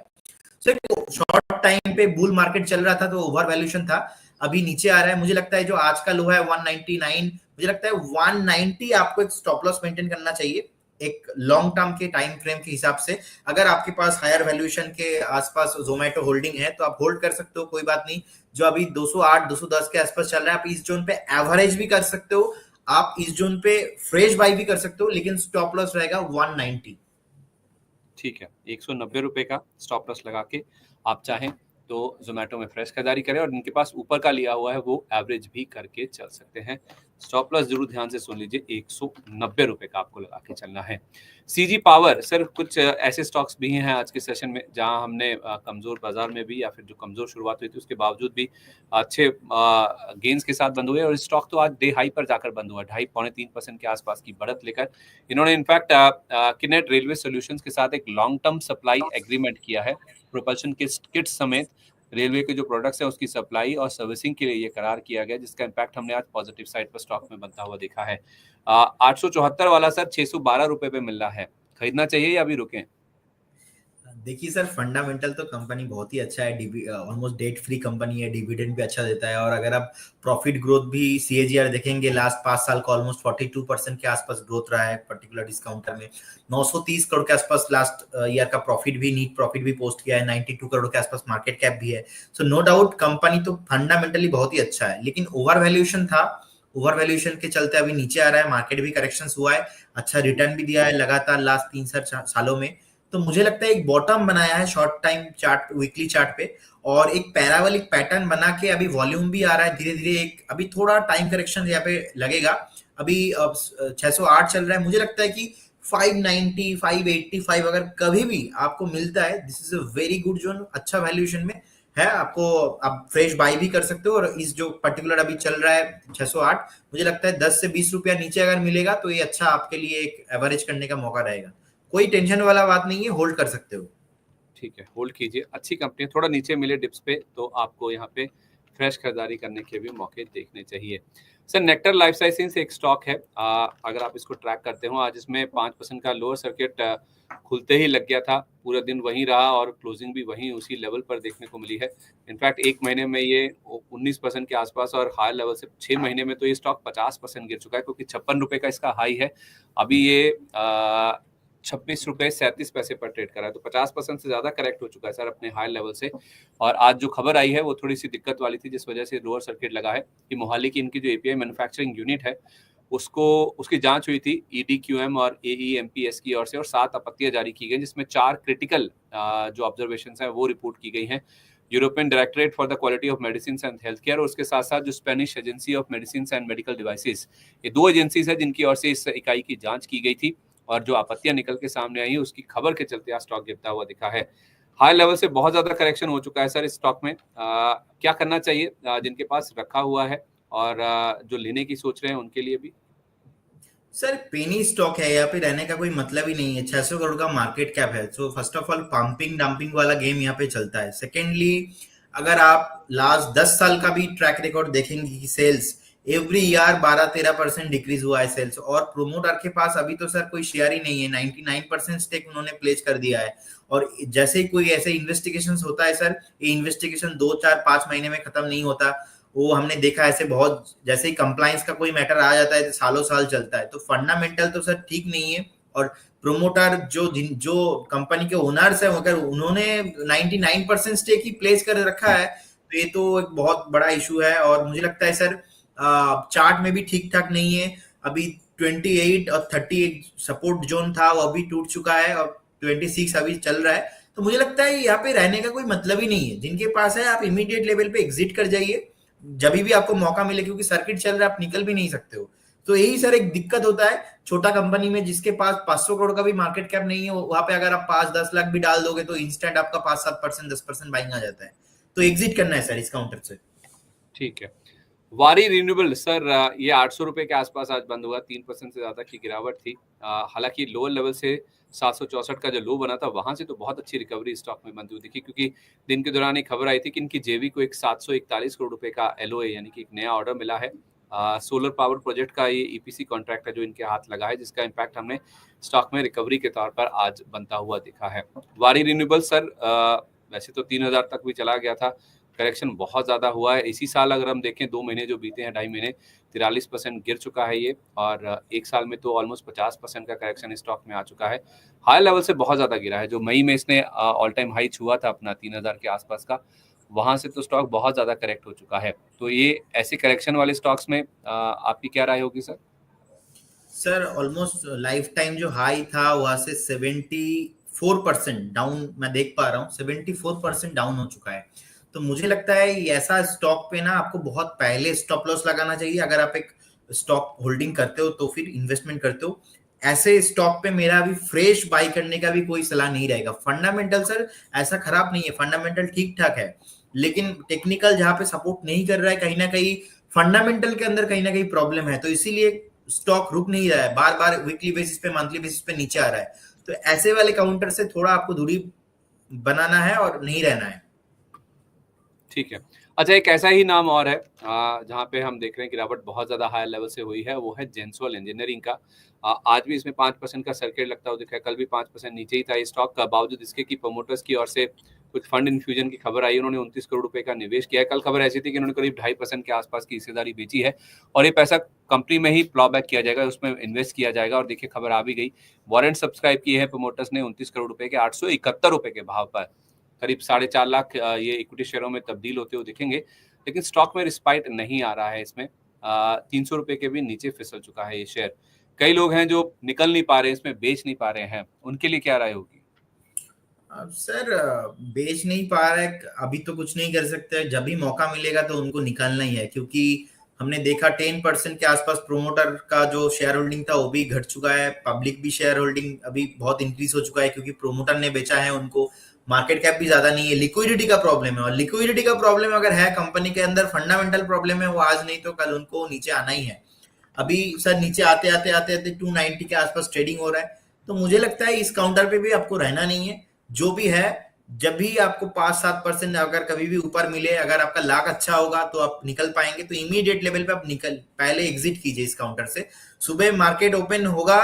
शॉर्ट टाइम पे बुल मार्केट चल रहा था, तो ओवर वैल्यूएशन था। अभी नीचे आ रहा है। मुझे लगता है जो आज का लो है 199, मुझे लगता है 190 आपको एक स्टॉप लॉस मेंटेन करना चाहिए एक लॉन्ग टर्म के टाइम फ्रेम के हिसाब से। अगर आपके पास हायर वैल्यूएशन के आसपास जोमेटो होल्डिंग है तो आप होल्ड कर सकते हो, कोई बात नहीं। जो अभी 208 210 के आसपास चल रहा है, आप इस जोन पे एवरेज भी कर सकते हो, आप इस जोन पे फ्रेश बाई भी कर सकते हो, लेकिन स्टॉप लॉस रहेगा 190। ठीक है, 190 रुपए का स्टॉप लॉस लगा के आप चाहें तो जोमेटो में फ्रेश खरीदारी करें, और जिनके पास ऊपर का लिया हुआ है वो एवरेज भी करके चल सकते हैं। स्टॉप लॉस जरूर ध्यान से सुन लीजिए, 190 रुपए का आपको लगा के चलना है। सीजी पावर सर, कुछ ऐसे स्टॉक्स भी हैं आज के सेशन में जहां हमने कमजोर बाजार में भी, या फिर जो कमजोर शुरुआत हुई थी उसके बावजूद भी अच्छे गेंस के साथ बंद हुए, और स्टॉक तो आज डे हाई पर जाकर बंद हुआ, 2.5-3% के आसपास की बढ़त लेकर। इन्होंने इनफैक्ट किनेट रेलवे सॉल्यूशंस के साथ एक लॉन्ग टर्म सप्लाई एग्रीमेंट किया है, प्रोपल्शन किट समेत रेलवे के जो प्रोडक्ट्स है उसकी सप्लाई और सर्विसिंग के लिए ये करार किया गया, जिसका इम्पैक्ट हमने आज पॉजिटिव साइड पर स्टॉक में बनता हुआ देखा है। 874 वाला सर 612 रुपए पे मिल रहा है, खरीदना चाहिए या अभी रुकें? देखिए सर, फंडामेंटल तो कंपनी बहुत ही अच्छा है, ऑलमोस्ट डेट फ्री कंपनी है, डिविडेंड भी अच्छा देता है। और अगर आप प्रॉफिट ग्रोथ भी सीएजीआर देखेंगे, लास्ट 5 साल का ऑलमोस्ट 42% के आसपास ग्रोथ रहा है पर्टिकुलर डिस्काउंटर में। 930 करोड़ के आसपास लास्ट ईयर का प्रॉफिट भी, नीट प्रॉफिट भी पोस्ट किया है, 92 करोड़ के आसपास मार्केट कैप भी है। सो नो डाउट कंपनी तो फंडामेंटली बहुत ही अच्छा है, लेकिन ओवर वैल्यूएशन था। ओवर वैल्यूएशन के चलते अभी नीचे आ रहा है, मार्केट भी करेक्शन हुआ है, अच्छा रिटर्न भी दिया है लगातार लास्ट 3 सालों में। तो मुझे लगता है एक बॉटम बनाया है short time chart, weekly chart पे, और एक पैराबोलिक पैटर्न बना के अभी वॉल्यूम भी आ रहा है धीरे धीरे। एक अभी थोड़ा टाइम करेक्शन यहाँ पे लगेगा। अभी 608 चल रहा है, मुझे लगता है कि 590 585 अगर कभी भी आपको मिलता है, this is a very good zone, अच्छा वैल्यूएशन में है आपको। आप फ्रेश बाई भी कर सकते हो। और इस जो पर्टिकुलर अभी चल रहा है 608, मुझे लगता है 10 से 20 रुपया नीचे अगर मिलेगा तो ये अच्छा आपके लिए एक एवरेज करने का मौका रहेगा। कोई टेंशन वाला बात नहीं है, होल्ड कर सकते हो। ठीक है, होल्ड कीजिए, अच्छी कंपनी। थोड़ा नीचे मिले डिप्स पे तो आपको यहाँ पे फ्रेश खरीदारी करने के भी मौके देखने चाहिए। सर, नेक्टर लाइफ साइंसेज एक स्टॉक है, अगर आप इसको ट्रैक करते हो, आज इसमें 5% का लोअर सर्किट खुलते ही लग गया था, पूरा दिन वहीं रहा और क्लोजिंग भी वहीं उसी लेवल पर देखने को मिली है। इनफैक्ट एक महीने में ये 19% के आसपास, और हाई लेवल से 6 महीने में तो ये स्टॉक 50% गिर चुका है, क्योंकि 56 रुपए का इसका हाई है। अभी ये 26 रुपए 37 पैसे पर ट्रेड कर रहा है, तो 50% से ज्यादा करेक्ट हो चुका है सर अपने हाई लेवल से। और आज जो खबर आई है वो थोड़ी सी दिक्कत वाली थी, जिस वजह से लोअर सर्किट लगा है कि मोहाली की इनकी जो एपीआई मैन्युफैक्चरिंग यूनिट है उसकी जांच हुई थी ईडीक्यूएम और एईएमपीएस की ओर से, और 7 आपत्तियां जारी की गई, जिसमें 4 क्रिटिकल जो ऑब्जर्वेशन है वो रिपोर्ट की गई हैं। European directorate for the quality of medicine and health care, और उसके साथ साथ जो Spanish agency of medicine and medical devices, ये 2 एजेंसीज है जिनकी ओर से इस इकाई की जांच की गई थी। और जो आपत्तियां निकल के सामने आई, उसकी खबर के चलते आज स्टॉक गिरता हुआ दिखा है। हाई लेवल से बहुत ज्यादा करेक्शन हो चुका है सर इस स्टॉक में। क्या करना चाहिए जिनके पास रखा हुआ है और जो लेने की सोच रहे हैं उनके लिए भी? सर पेनी स्टॉक है, यहाँ पे रहने का कोई मतलब ही नहीं है। 600 करोड़ का मार्केट कैप है। So first of all pumping dumping वाला गेम यहाँ पे चलता है। सेकेंडली, अगर आप लास्ट 10 साल का भी ट्रैक रिकॉर्ड देखेंगे कि सेल्स एवरी ईयर 12-13% डिक्रीज हुआ है सेल्स। और प्रोमोटर के पास अभी तो सर कोई शेयर ही नहीं है, 99% स्टेक उन्होंने प्लेस कर दिया है। और जैसे ही कोई ऐसे इन्वेस्टिगेशन होता है सर, ये इन्वेस्टिगेशन 2 4 5 महीने में खत्म नहीं होता। वो हमने देखा ऐसे बहुत, जैसे ही कंप्लायंस का कोई मैटर आ जाता है तो सालों साल चलता है। तो फंडामेंटल तो सर ठीक नहीं है। और प्रोमोटर जो कंपनी के ओनर्स है, अगर उन्होंने 99% स्टेक ही प्लेस कर रखा है तो ये तो एक बहुत बड़ा इशू है। और मुझे लगता है सर चार्ट में भी ठीक ठाक नहीं है। अभी 28 और 38 सपोर्ट जोन था, वो अभी टूट चुका है और 26 अभी चल रहा है। तो मुझे लगता है यहाँ पे रहने का कोई मतलब ही नहीं है। जिनके पास है आप इमीडिएट लेवल पे एग्जिट कर जाइए जब भी आपको मौका मिले, क्योंकि सर्किट चल रहा है, आप निकल भी नहीं सकते हो। तो यही सर एक दिक्कत होता है छोटा कंपनी में, जिसके पास 500 करोड़ का भी मार्केट कैप नहीं है, वहां पे अगर आप 5-10 लाख भी डाल दोगे तो इंस्टेंट आपका 5-7%, 10% बाइंग आ जाता है। तो एग्जिट करना है सर इस काउंटर से। ठीक है। वारी रिन्यूएबल सर, ये 800 रुपए के आसपास आज बंद हुआ, 3% से ज्यादा की गिरावट थी। हालांकि लोअर लेवल से 764 का जो लो बना था वहां से तो बहुत अच्छी रिकवरी स्टॉक में बनती हुई दिखी, क्योंकि दिन के दौरान एक खबर आई थी कि इनकी जेवी को एक 741 करोड़ रुपए का एलओए यानी कि एक नया ऑर्डर मिला है। सोलर पावर प्रोजेक्ट का ये ईपीसी कॉन्ट्रैक्ट है जो इनके हाथ लगा है, जिसका इम्पैक्ट हमने स्टॉक में रिकवरी के तौर पर आज बनता हुआ दिखा है। वारी रिन्यूएबल सर वैसे तो 3000 तक भी चला गया था, करेक्शन बहुत ज़्यादा हुआ है इसी साल। अगर हम देखें 2 महीने जो बीते हैं, 2.5 महीने, 43% गिर चुका है ये, और एक साल में तो ऑलमोस्ट 50% का करेक्शन स्टॉक में आ चुका है। हाई लेवल से बहुत ज़्यादा गिरा है। जो मई में इसने ऑल टाइम हाई छुआ था अपना 3000 के आसपास का, वहाँ से तो स्टॉक बहुत ज़्यादा करेक्ट हो चुका है। तो ये ऐसे करेक्शन वाले स्टॉक्स में आपकी क्या राय होगी sir? Sir almost life time जो हाई था वहां से 74% डाउन मैं देख पा रहा हूँ, 74% डाउन हो चुका है। तो मुझे लगता है ऐसा स्टॉक पे ना आपको बहुत पहले स्टॉप लॉस लगाना चाहिए। अगर आप एक स्टॉक होल्डिंग करते हो तो फिर इन्वेस्टमेंट करते हो, ऐसे स्टॉक पे मेरा अभी फ्रेश बाई करने का भी कोई सलाह नहीं रहेगा। फंडामेंटल सर ऐसा खराब नहीं है, फंडामेंटल ठीक ठाक है, लेकिन टेक्निकल जहां पे सपोर्ट नहीं कर रहा है, कहीं ना कहीं फंडामेंटल के अंदर कहीं ना कहीं प्रॉब्लम है। तो इसीलिए स्टॉक रुक नहीं रहा है, बार बार वीकली बेसिस पे, मंथली बेसिस पे नीचे आ रहा है। तो ऐसे वाले काउंटर से थोड़ा आपको दूरी बनाना है और नहीं रहना है। ठीक है। अच्छा, एक ऐसा ही नाम और है जहाँ पे हम देख रहे हैं गिरावट बहुत ज़्यादा हाई लेवल से हुई है, वो है जेंसोल इंजीनियरिंग का। आज भी इसमें 5% का सर्किट लगता हुआ दिखा है। कल भी 5% नीचे ही था ये स्टॉक का, बावजूद इसके कि प्रमोटर्स की ओर से कुछ फंड इन्फ्यूजन की खबर आई। उन्होंने 29 करोड़ रुपए का निवेश किया है। कल खबर ऐसी थी कि उन्होंने करीब 2.5% के आसपास की हिस्सेदारी बेची है और ये पैसा कंपनी में ही प्लॉ बैक किया जाएगा, उसमें इन्वेस्ट किया जाएगा। और देखिए खबर आ भी गई, वारंट सब्सक्राइब किए हैं प्रमोटर्स ने 29 करोड़ रुपए के 871 रुपए के भाव पर। करीब 4.5 लाख ये इक्विटी शेयरों में तब्दील होते हुए दिखेंगे, लेकिन स्टॉक में रिस्पाइट नहीं आ रहा है इसमें। 300 रुपए के भी नीचे फिसल चुका है ये शेयर। कई लोग हैं जो निकल नहीं पा रहे, इसमें बेच नहीं पा रहे हैं, उनके लिए क्या राय होगी? अब सर बेच नहीं पा रहा है, अभी तो कुछ नहीं कर सकते। जब भी मौका मिलेगा तो उनको निकालना ही है, क्योंकि हमने देखा 10% के आसपास प्रोमोटर का जो शेयर होल्डिंग था वो भी घट चुका है। पब्लिक भी शेयर होल्डिंग अभी बहुत इंक्रीज हो चुका है, क्योंकि प्रोमोटर ने बेचा है, उनको मार्केट कैप भी ज्यादा नहीं है। लिक्विडिटी का प्रॉब्लम है, और लिक्विडिटी का प्रॉब्लम अगर है कंपनी के अंदर, फंडामेंटल प्रॉब्लम है, वो आज नहीं तो कल उनको नीचे आना ही है। अभी सर नीचे आते आते आते आते 290 के आसपास ट्रेडिंग हो रहा है। तो मुझे लगता है इस काउंटर पे भी आपको रहना नहीं है। जो भी है, जब भी आपको 5-7% अगर कभी भी ऊपर मिले, अगर आपका लाख अच्छा होगा तो आप निकल पाएंगे। तो इमीडिएट लेवल पे आप निकल पहले एग्जिट कीजिए इस काउंटर से। सुबह मार्केट ओपन होगा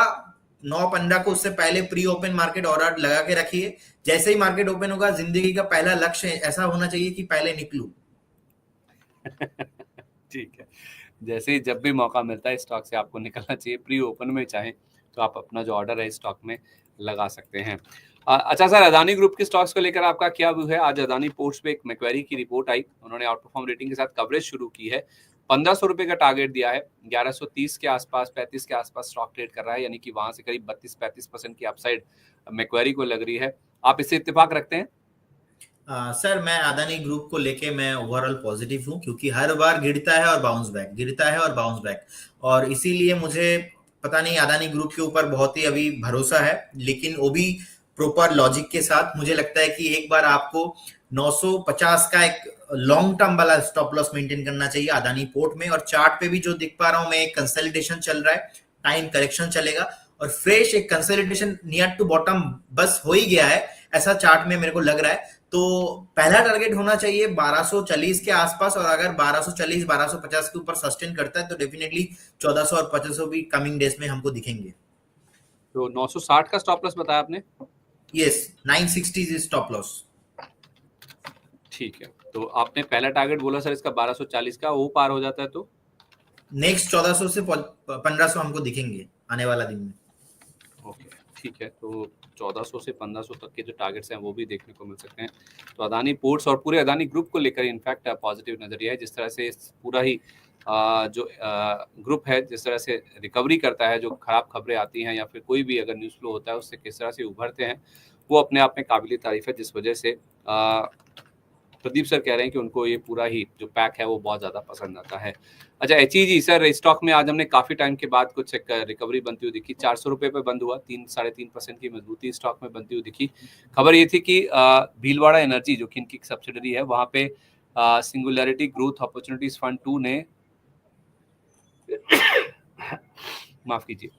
9:15 को, उससे पहले प्री ओपन मार्केट ऑर्डर लगा के रखिए। जैसे ही मार्केट ओपन होगा, जिंदगी का पहला लक्ष्य ऐसा होना चाहिए कि पहले निकलूं। ठीक है। जैसे ही जब भी मौका मिलता है स्टॉक से आपको निकलना चाहिए, प्री ओपन में चाहे तो आप अपना जो ऑर्डर है स्टॉक में लगा सकते हैं। अच्छा सर, अदानी ग्रुप के स्टॉक्स को लेकर आपका क्या व्यू है? आज अदानी पोर्ट्स पे एक मैक्वेरी की रिपोर्ट आई, उन्होंने आउट परफॉर्म रेटिंग के साथ कवरेज शुरू की है। 1500 रुपए का टारगेट दिया है, 1130 के आसपास, 35 के आसपास स्टॉक ट्रेड कर रहा है, यानी कि वहां से करीब 32-35% की अपसाइड मैक्वेरी को लग रही है। आप इससे इत्तेफाक रखते हैं? सर मैं अदानी ग्रुप को लेके मैं ओवरऑल पॉजिटिव हूँ, क्योंकि हर बार गिरता है और बाउंस बैक, गिरता है और बाउंस बैक। और इसीलिए मुझे पता नहीं, अदानी ग्रुप के ऊपर बहुत ही अभी भरोसा है, लेकिन वो भी प्रॉपर लॉजिक के साथ। मुझे लगता है कि एक बार आपको 950 का एक लॉन्ग टर्म वाला स्टॉप लॉस मेंटेन करना चाहिए अदानी पोर्ट में। और चार्ट पे भी जो दिख पा रहा हूं मैं, एक कंसोलिडेशन चल रहा है, टाइम करेक्शन चलेगा और फ्रेश एक कंसोलिडेशन नियर टू बॉटम बस हो ही गया है, ऐसा चार्ट में मेरे को लग रहा है। तो पहला टारगेट होना चाहिए 1240 के आसपास, और अगर 1240 1250 के ऊपर सस्टेन करता है तो डेफिनेटली 1400 और 2500 भी कमिंग डेज में हमको दिखेंगे। तो 960 का स्टॉप लॉस बताया आपने? Yes, 960 is stop loss. ठीक है। तो आपने पहला टारगेट बोला सर इसका 1240 का, वो पार हो जाता है तो नेक्स्ट 1400 से 1500 हमको दिखेंगे आने वाला दिन में। ओके, ठीक है। तो 1400 से 1500 तक के जो टारगेट्स हैं वो भी देखने को मिल सकते हैं। तो अदानी पोर्ट्स और पूरे अदानी ग्रुप को लेकर इनफैक्ट पॉजिटिव नजरिया है। जिस तरह से इस पूरा ही जो ग्रुप है जिस तरह से रिकवरी करता है, जो खराब खबरें आती हैं या फिर कोई भी अगर न्यूज़ फ्लो होता है उससे किस तरह से उभरते हैं, वो अपने आप में काबिल तारीफ है। जिस वजह से प्रदीप सर कह रहे हैं कि उनको ये पूरा ही जो पैक है वो बहुत ज़्यादा पसंद आता है। अच्छा, HEG सर स्टॉक में आज हमने काफ़ी टाइम के बाद कुछ एक रिकवरी बनती हुई दिखी। 400 रुपये पे बंद हुआ, 3-3.5% की मजबूती स्टॉक में बनती हुई दिखी। खबर ये थी कि भीलवाड़ा एनर्जी जो कि इनकी सब्सिडरी है वहाँ पे सिंगुलैरिटी ग्रोथ अपॉर्चुनिटीज फंड 2 ने माफ कीजिए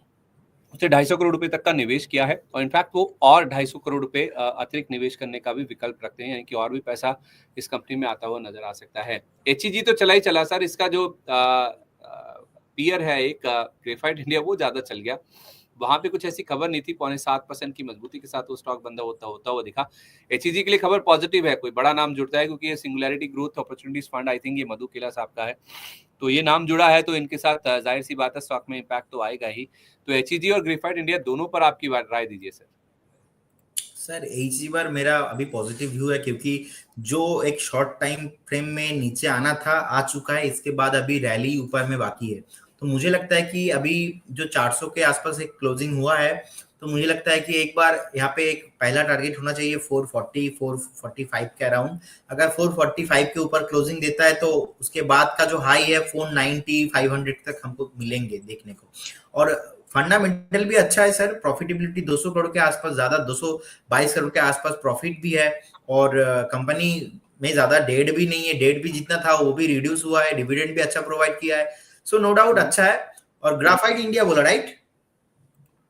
उसने 250 करोड़ रुपए तक का निवेश किया है और इनफैक्ट वो और 250 करोड़ रुपए अतिरिक्त निवेश करने का भी विकल्प रखते हैं, यानी कि और भी पैसा इस कंपनी में आता हुआ नजर आ सकता है। HEG तो चला ही चला सर, इसका जो पीयर है एक ग्रेफाइट इंडिया वो ज्यादा चल गया। वहां पे कुछ ऐसी खबर नहीं थी, 0.7% की मजबूती के साथ वो स्टॉक बंदा होता हुआ दिखा। HEG के लिए खबर पॉजिटिव है, कोई बड़ा नाम जुड़ता है क्योंकि ये singularity growth opportunities fund I think ये मधु केला साहब का है, तो ये नाम जुड़ा है तो इनके साथ जाहिर सी बात है स्टॉक में इम्पैक्ट तो आएगा ही। तो HEG और ग्रेफाइट इंडिया दोनों पर आपकी राय दीजिए सर। सर HEG बार मेरा अभी पॉजिटिव व्यू है, क्योंकि जो एक शॉर्ट टाइम फ्रेम में नीचे आना था आ चुका है, इसके बाद अभी रैली ऊपर में बाकी है। तो मुझे लगता है कि अभी जो 400 के आसपास एक क्लोजिंग हुआ है, तो मुझे लगता है कि एक बार यहाँ पे एक पहला टारगेट होना चाहिए 440 445 के अराउंड। अगर 445 के ऊपर क्लोजिंग देता है तो उसके बाद का जो हाई है 490 500 तक हमको मिलेंगे देखने को। और फंडामेंटल भी अच्छा है सर, प्रॉफिटेबिलिटी 200 करोड़ के आसपास, ज्यादा 222 करोड़ के आसपास प्रॉफिट भी है। और कंपनी में ज्यादा डेट भी नहीं है, डेट भी जितना था वो भी रिड्यूस हुआ है, डिविडेंड भी अच्छा प्रोवाइड किया है। सो नो डाउट अच्छा है। और ग्राफाइट इंडिया बोला राइट?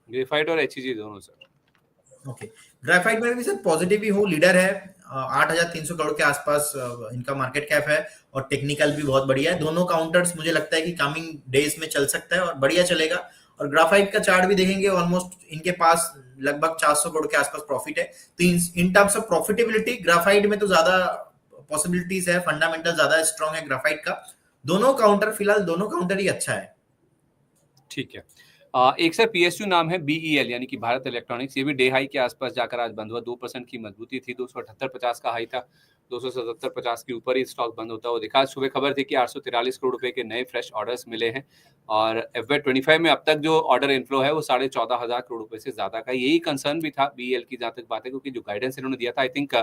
ग्रेफाइट और HEG दोनों सर। ओके, ग्राफाइट में भी सर पॉजिटिव ही हूँ, लीडर है, 8,300 करोड़ के आसपास इनका मार्केट कैप है और टेक्निकल भी बहुत बढ़िया है। दोनों काउंटर्स मुझे लगता है कि कमिंग डेज में चल सकता है और बढ़िया चलेगा। और ग्राफाइट का चार्ट भी देखेंगे, ऑलमोस्ट इनके पास लगभग 400 करोड़ के आसपास प्रॉफिट है। तो in terms of profitability graphite में तो ज्यादा पॉसिबिलिटीज है, फंडामेंटल ज्यादा स्ट्रॉन्ग है ग्राफाइट का। दोनों काउंटर, फिलहाल दोनों काउंटर ही अच्छा है। ठीक है। एक सर PSU नाम है BEL यानी कि भारत इलेक्ट्रॉनिक्स, ये भी डे हाई के आसपास जाकर आज बंद हुआ। 2% की मजबूती थी, 278.50 का हाई था, 277.50 के ऊपर ही स्टॉक बंद होता हुआ दिखा। सुबह खबर थी कि 843 करोड़ रुपए के नए फ्रेश ऑर्डर्स मिले हैं और FY25 में अब तक जो ऑर्डर इनफ्लो है वो 14,500 करोड़ रुपए से ज्यादा का। यही कंसर्न भी था BEL की जहां तक बात है, क्योंकि जो गाइडेंस इन्होंने दिया था आई थिंक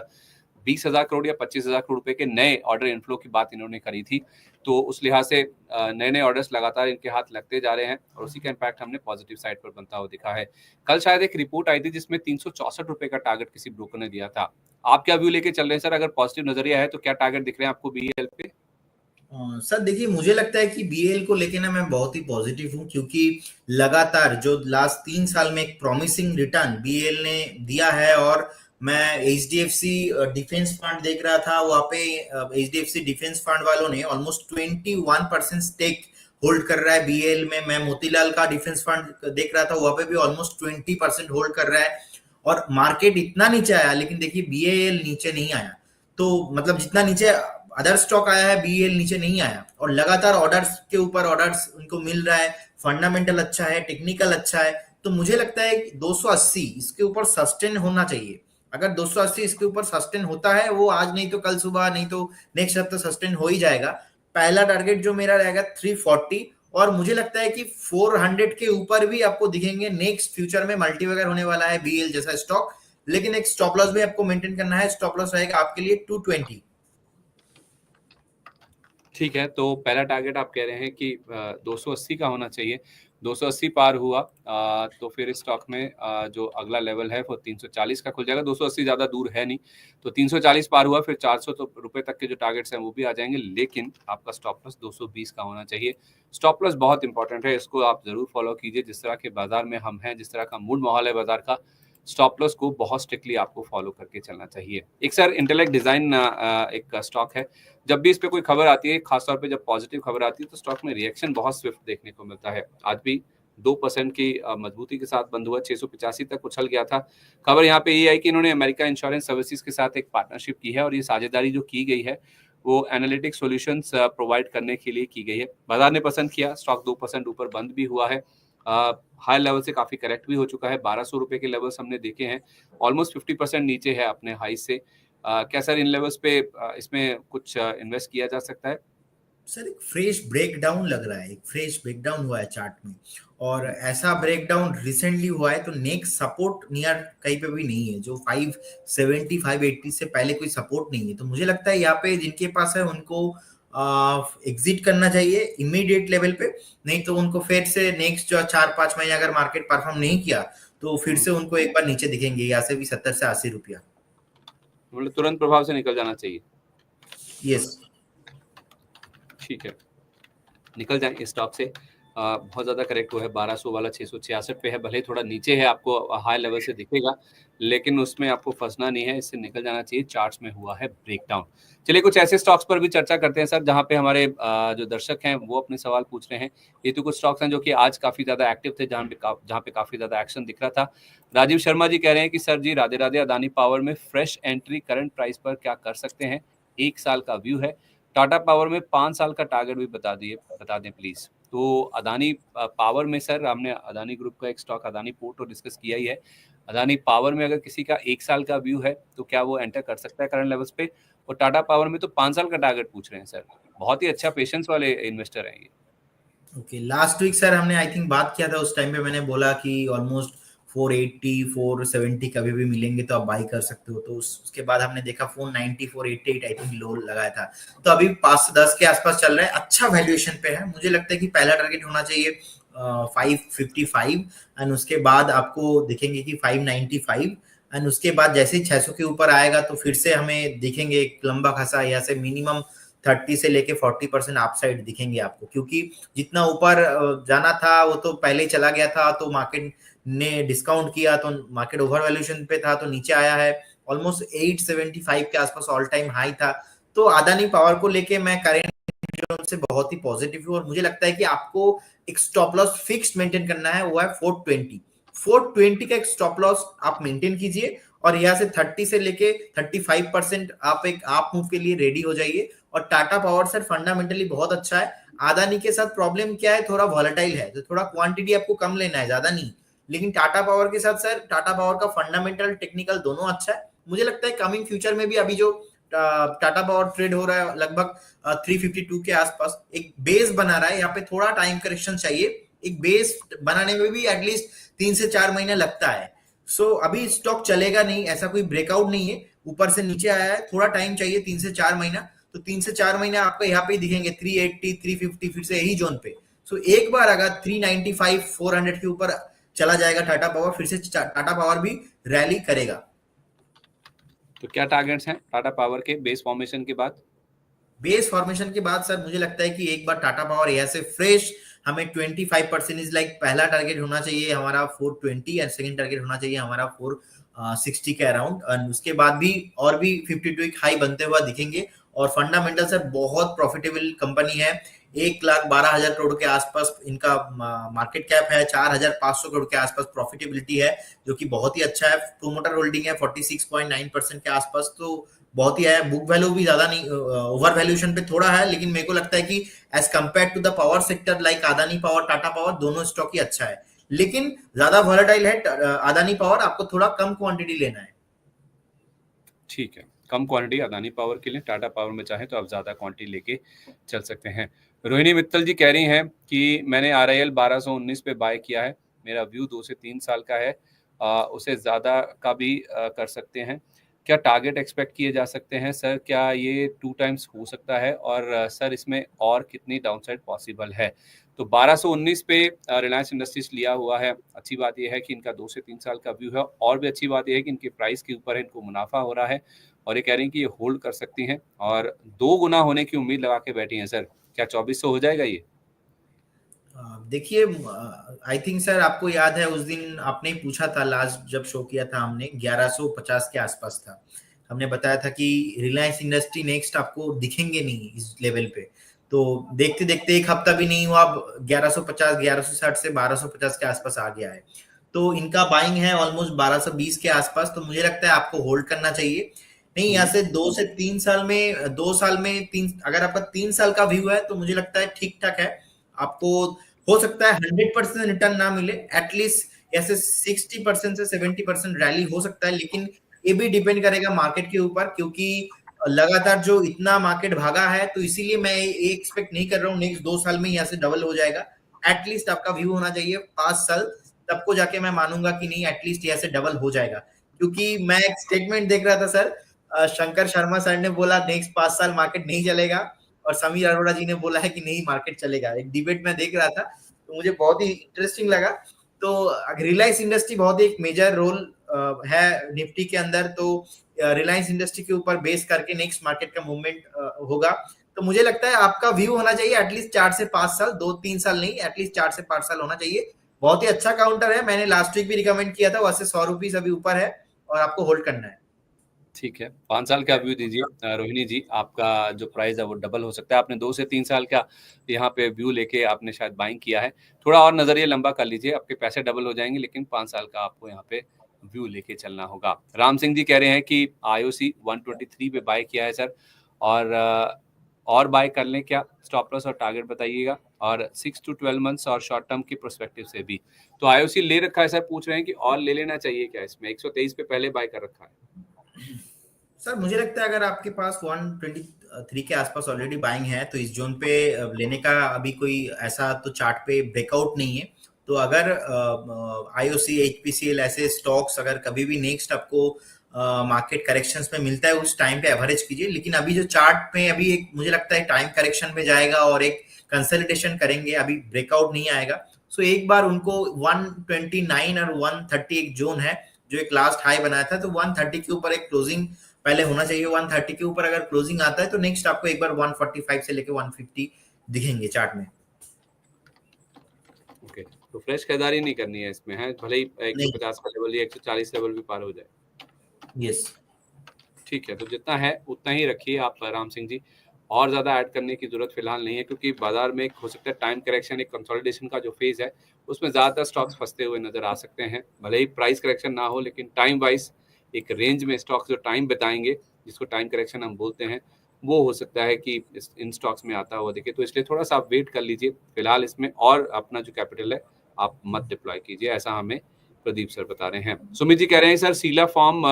20,000 करोड़ या 25,000 करोड़ रुपए के नए ऑर्डर इनफ्लो की बात इन्होंने करी थी। तो उस लिहाज से नए नए ऑर्डर्स लगातार इनके हाथ लगते जा रहे हैं और उसी का इम्पैक्ट हमने पॉजिटिव साइड पर बनता हुआ दिखा है। कल शायद एक रिपोर्ट आई थी जिसमें 364 रुपए का टारगेट किसी ब्रोकर ने दिया था। आप क्या व्यू लेके चल रहे हैं सर? अगर पॉजिटिव नजरिया है तो क्या टारगेट दिख रहे हैं आपको BEL पे? सर देखिए, मुझे लगता है कि BEL को लेके ना मैं बहुत ही पॉजिटिव हूँ, क्योंकि लगातार जो लास्ट 3 साल में एक प्रॉमिसिंग रिटर्न BEL ने दिया है। और मैं HDFC डिफेंस फंड देख रहा था, वहाँ पे HDFC डिफेंस फंड वालों ने ऑलमोस्ट 21% स्टेक होल्ड कर रहा है BEL में। मैं मोतीलाल का डिफेंस फंड देख रहा था, वहाँ पे भी ऑलमोस्ट 20% होल्ड कर रहा है। और मार्केट इतना नीचे आया, लेकिन देखिए BEL नीचे नहीं आया। तो मतलब जितना नीचे अदर स्टॉक आया है BEL नीचे नहीं आया। और लगातार ऑर्डर्स के ऊपर ऑर्डर्स उनको मिल रहा है, फंडामेंटल अच्छा है, टेक्निकल अच्छा है। तो मुझे लगता है 280 इसके ऊपर सस्टेन होना चाहिए। अगर 280 इसके ऊपर सस्टेन होता है, वो आज नहीं तो कल सुबह, नहीं तो नेक्स्ट हफ्ते सस्टेन हो ही जाएगा। पहला टारगेट जो मेरा रहेगा 340, और मुझे लगता है कि 400 के ऊपर भी आपको दिखेंगे नेक्स्ट फ्यूचर में। मल्टी वगैरह होने वाला है BEL जैसा स्टॉक, लेकिन एक स्टॉप लॉस भी आपको मेंटेन करना है। स्टॉप लॉस रहेगा आपके लिए 220। ठीक है, तो पहला टारगेट आप कह रहे हैं कि 280 का होना चाहिए। 280 पार हुआ तो फिर इस स्टॉक में जो अगला लेवल है वो 340 का खुल जाएगा। 280 ज़्यादा दूर है नहीं, तो 340 पार हुआ फिर 400 तो रुपए तक के जो टारगेट्स हैं वो भी आ जाएंगे, लेकिन आपका स्टॉप लॉस 220 का होना चाहिए। स्टॉप लॉस बहुत इंपॉर्टेंट है, इसको आप जरूर फॉलो कीजिए। जिस तरह के बाजार में हम हैं, जिस तरह का मूड माहौल है बाजार का, स्टॉप लॉस को बहुत स्ट्रिक्टली आपको फॉलो करके चलना चाहिए। एक सर इंटेलेक्ट डिजाइन एक स्टॉक है, जब भी इस पे कोई खबर आती है, खासतौर पे जब पॉजिटिव खबर आती है, तो स्टॉक में रिएक्शन बहुत स्विफ्ट देखने को मिलता है। आज भी 2% की मजबूती के साथ बंद हुआ, 685 तक उछल गया था। खबर यहाँ पे ये आई कि इन्होंने अमेरिका इंश्योरेंस सर्विसेज के साथ एक पार्टनरशिप की है और ये साझेदारी जो की गई है वो एनालिटिक सॉल्यूशंस प्रोवाइड करने के लिए की गई है। बाजार ने पसंद किया, स्टॉक 2% ऊपर बंद भी हुआ है, हाई लेवल से काफी करेक्ट भी हो चुका है। 1200 रुपए के लेवल्स हमने देखे हैं, ऑलमोस्ट 50% नीचे है अपने हाई से। क्या सर इन लेवल्स पे इसमें कुछ इन्वेस्ट किया जा सकता है? सर एक फ्रेश ब्रेकडाउन लग रहा है, एक फ्रेश ब्रेकडाउन हुआ है चार्ट में, और ऐसा ब्रेकडाउन रिसेंटली हुआ है, तो नेक्स्ट सपोर्ट नियर कहीं पे भी नहीं है, जो 570 580 से पहले कोई सपोर्ट नहीं है। तो मुझे लगता है यहाँ पे जिनके पास है उनको एग्जिट करना चाहिए इमीडिएट लेवल पे, नहीं तो उनको फिर से नेक्स्ट जो 4-5 महीने अगर मार्केट परफॉर्म नहीं किया तो फिर से उनको एक बार नीचे दिखेंगे, यहाँ से भी 70 से 80 रुपया। मतलब तुरंत प्रभाव से निकल जाना चाहिए। यस, ठीक है, निकल जाए इस स्टॉक से। बहुत ज़्यादा करेक्ट हुआ है, 1200 वाला 666 पे है, भले ही थोड़ा नीचे है, आपको हाई लेवल से दिखेगा, लेकिन उसमें आपको फंसना नहीं है, इससे निकल जाना चाहिए। चार्ट्स में हुआ है ब्रेकडाउन। चलिए कुछ ऐसे स्टॉक्स पर भी चर्चा करते हैं सर, जहाँ पे हमारे जो दर्शक हैं वो अपने सवाल पूछ रहे हैं। ये तो कुछ स्टॉक्स हैं जो कि आज काफ़ी ज़्यादा एक्टिव थे, जहाँ पे काफ़ी ज़्यादा एक्शन दिख रहा था। राजीव शर्मा जी कह रहे हैं कि सर जी राधे राधे, अदानी पावर में फ्रेश एंट्री करंट प्राइस पर क्या कर सकते हैं? 1 साल का व्यू है। टाटा पावर में 5 साल का टारगेट भी बता दें प्लीज। तो अदानी पावर में सर हमने अदानी ग्रुप का एक स्टॉक अदानी पोर्ट तो डिस्कस किया ही है। अदानी पावर में अगर किसी का 1 साल का व्यू है तो क्या वो एंटर कर सकता है करंट लेवल्स पे? और टाटा पावर में तो 5 साल का टारगेट पूछ रहे हैं सर, बहुत ही अच्छा पेशेंस वाले इन्वेस्टर हैं ये। ओके, लास्ट वीक सर हमने आई थिंक बात किया था, उस टाइम पे मैंने बोला कि ऑलमोस्ट 480 470 कभी भी मिलेंगे तो आप बाई कर सकते हो। तो उसके बाद हमने देखा 490 488 आई थिंक लो लगाया था, तो अभी 5 से 10 के आसपास चल रहा है, अच्छा वैल्यूएशन पे है। मुझे लगता है कि पहला टारगेट होना चाहिए 555, एंड उसके बाद आपको दिखेंगे कि 595, एंड उसके बाद जैसे ही 600 के ऊपर आएगा तो फिर से हमें दिखेंगे एक लंबा खासा, यहाँ से मिनिमम 30 से लेके 40% अपसाइड दिखेंगे आपको, क्योंकि जितना ऊपर जाना था वो तो पहले ही चला गया था, तो मार्केट ने डिस्काउंट किया, तो मार्केट ओवर वैल्यूएशन पे था तो नीचे आया है। ऑलमोस्ट 875 के आसपास ऑल टाइम हाई था। तो अदानी पावर को लेके मैं करेंट जोन से बहुत ही पॉजिटिव हूँ, और मुझे लगता है कि आपको एक स्टॉप लॉस फिक्स्ड मेंटेन करना है, वो है 420। 420 का एक स्टॉप लॉस आप मेंटेन कीजिए, और यहाँ से 30 से लेके 35% आप एक आप मूव के लिए रेडी हो जाइए। और टाटा पावर सर फंडामेंटली बहुत अच्छा है। अदानी के साथ प्रॉब्लम क्या है, थोड़ा वॉलेटाइल है, तो थोड़ा क्वांटिटी आपको कम लेना है, ज्यादा नहीं। लेकिन टाटा पावर के साथ सर, टाटा पावर का फंडामेंटल टेक्निकल दोनों अच्छा है। मुझे लगता है कमिंग फ्यूचर में भी अभी जो टाटा पावर ट्रेड हो रहा है लगभग 352 के आसपास, एक बेस बना रहा है, यहाँ पे थोड़ा टाइम करेक्शन चाहिए। एक बेस बनाने में भी एटलीस्ट 3 से 4 महीने लगता है। सो अभी स्टॉक चलेगा नहीं, ऐसा कोई ब्रेकआउट नहीं है, ऊपर से नीचे आया है, थोड़ा टाइम चाहिए 3 से 4 महीना। तो 3 से 4 महीने आपको यहाँ पे दिखेंगे 380 350, फिर से यही जोन पे। सो एक बार अगर 395 400 के ऊपर चला जाएगा टाटा पावर, फिर से टाटा पावर भी रैली करेगा। तो क्या टारगेट्स हैं टाटा पावर के बेस फॉर्मेशन के बाद? बेस फॉर्मेशन के बाद सर मुझे लगता है कि एक बार टाटा पावर यहाँ से फ्रेश हमें 25% इज लाइक पहला टारगेट होना चाहिए हमारा 420, एंड सेकंड टारगेट होना चाहिए हमारा 460 के अराउंड, एंड उसके बाद भी और भी 52 एक हाई बनते हुआ दिखेंगे। और फंडामेंटल सर बहुत प्रॉफिटेबल कंपनी है, 1,12,000 करोड़ के आसपास इनका मार्केट कैप है, 4,500 करोड़ के आसपास प्रॉफिटेबिलिटी है, जो कि बहुत ही अच्छा है। प्रोमोटर होल्डिंग है 46.9% के आसपास, तो बहुत ही है। बुक वैल्यू भी ज्यादा नहीं, ओवर वैल्यूएशन पे थोड़ा है, लेकिन मेरे को लगता है कि as compare to the power sector like Adani Power Tata Power, दोनों स्टॉक ही अच्छा है। लेकिन ज्यादा वॉलेटाइल है अदानी पावर, आपको थोड़ा कम क्वांटिटी लेना है। ठीक है, कम क्वांटिटी अदानी पावर के लिए, टाटा पावर में चाहे तो आप ज्यादा क्वांटिटी लेके चल सकते हैं। रोहिणी मित्तल जी कह रही हैं कि मैंने RIL 1219 पे बाय किया है, मेरा व्यू 2 से 3 साल का है, उसे ज्यादा का भी कर सकते हैं, क्या टारगेट एक्सपेक्ट किए जा सकते हैं सर? क्या ये 2 टाइम्स हो सकता है? और सर इसमें और कितनी डाउनसाइड पॉसिबल है? तो 1219 पे रिलायंस इंडस्ट्रीज लिया हुआ है। अच्छी बात यह है कि इनका 2 से 3 साल का व्यू है, और भी अच्छी बात यह है कि इनके प्राइस के ऊपर इनको मुनाफा हो रहा है, और ये कह रही हैं कि ये होल्ड कर सकती हैं, और 2 गुना होने की उम्मीद लगा के बैठी हैं सर। क्या 2400 हो जाएगा ये? देखिए, आई थिंक सर आपको याद है उस दिन आपने पूछा था, लास्ट जब शो किया था हमने, 1150 के आसपास था। हमने बताया था कि रिलायंस इंडस्ट्री नेक्स्ट आपको दिखेंगे नहीं इस लेवल पे। तो देखते देखते एक हफ्ता भी नहीं हुआ, 1150 1160 से 1250 के आसपास आ गया है। तो इनका बाइंग है ऑलमोस्ट 1220 के आसपास, तो मुझे लगता है आपको होल्ड करना चाहिए। नहीं, यहाँ से 2 से 3 साल में तीन, अगर आपका 3 साल का व्यू है तो मुझे लगता है ठीक ठाक है। आपको हो सकता है 100% रिटर्न ना मिले, एटलीस्ट ऐसे 60% से 70% रैली हो सकता है, लेकिन ये भी डिपेंड करेगा मार्केट के ऊपर, क्योंकि लगातार जो इतना मार्केट भागा है, तो इसीलिए मैं ये एक्सपेक्ट नहीं कर रहा हूँ नेक्स्ट 2 साल में यहाँ से डबल हो जाएगा। एटलीस्ट आपका व्यू होना चाहिए 5 साल, तब को जाके मैं मानूंगा कि नहीं एटलीस्ट यहाँ से डबल हो जाएगा। क्योंकि मैं एक स्टेटमेंट देख रहा था सर, शंकर शर्मा सर ने बोला नेक्स्ट 5 साल मार्केट नहीं चलेगा, और समीर अरोड़ा जी ने बोला है कि नहीं मार्केट चलेगा। एक डिबेट में देख रहा था, तो मुझे बहुत ही इंटरेस्टिंग लगा। तो रिलायंस इंडस्ट्री बहुत ही एक मेजर रोल है निफ्टी के अंदर, तो रिलायंस इंडस्ट्री के ऊपर बेस करके नेक्स्ट मार्केट का मूवमेंट होगा। तो मुझे लगता है आपका व्यू होना चाहिए एटलीस्ट 4 से 5 साल, 2-3 साल नहीं, एटलीस्ट 4 से 5 साल होना चाहिए। बहुत ही अच्छा काउंटर है, मैंने लास्ट वीक भी रिकमेंड किया था, वैसे 100 रुपीज अभी ऊपर है और आपको होल्ड करना है। ठीक है, 5 साल का व्यू दीजिए रोहिणी जी। आपका जो प्राइस है वो डबल हो सकता है। आपने 2 से 3 साल का यहाँ पे व्यू लेके आपने शायद बाइंग किया है। थोड़ा और नजरिया लंबा कर लीजिए, आपके पैसे डबल हो जाएंगे, लेकिन 5 साल का आपको यहाँ पे व्यू लेके चलना होगा। राम सिंह जी कह रहे हैं कि IOC 123 पे बाय किया है सर, और बाय कर लें क्या? स्टॉप लॉस और टारगेट बताइएगा, और 6 to 12 मंथ्स और शॉर्ट टर्म की प्रोस्पेक्टिव से भी। तो IOC ले रखा है सर, पूछ रहे हैं कि और ले लेना चाहिए क्या इसमें? 123 पे पहले बाय कर रखा है। सर मुझे लगता है अगर आपके पास 123 के आसपास ऑलरेडी बाइंग है, तो इस जोन पे लेने का अभी कोई ऐसा तो चार्ट पे ब्रेकआउट नहीं है। तो अगर IOC HPCL ऐसे स्टॉक्स अगर कभी भी नेक्स्ट आपको मार्केट करेक्शंस में मिलता है, उस टाइम पे एवरेज कीजिए। लेकिन अभी जो चार्ट में अभी एक मुझे लगता है टाइम करेक्शन में जाएगा और एक कंसोलिडेशन करेंगे, अभी ब्रेकआउट नहीं आएगा। सो एक बार उनको 129 और 130 एक जोन है जो एक लास्ट हाई बनाया था, तो 130 के ऊपर एक क्लोजिंग पहले होना चाहिए। 130 के ऊपर अगर क्लोजिंग आता है तो नेक्स्ट आपको एक बार 145 से लेके 150 दिखेंगे चार्ट में। ओके, तो फ्रेश खरीदारी नहीं करनी है इसमें, है भले ही 150 का लेवल या 140 लेवल भी पार हो जाए। यस, ठीक है, तो जितना है उतना ही रखिए आप राम सिंह जी, और ज्यादा ऐड करने की जरूरत फिलहाल नहीं है, क्योंकि बाजार में हो सकता है टाइम करेक्शन, एक कंसोलिडेशन का जो फेज है उसमें ज्यादातर स्टॉक्स फंसते हुए नजर आ सकते हैं। भले ही प्राइस करेक्शन ना हो, लेकिन टाइम वाइज एक रेंज में स्टॉक्स जो टाइम बताएंगे, जिसको टाइम करेक्शन हम बोलते हैं, वो हो सकता है कि इन स्टॉक्स में आता हुआ दिखे। तो इसलिए थोड़ा सा आप वेट कर लीजिए फिलहाल इसमें, और अपना जो कैपिटल है आप मत डिप्लॉय कीजिए, ऐसा हमें प्रदीप सर बता रहे हैं। सुमित जी कह रहे हैं सर सीला फॉर्म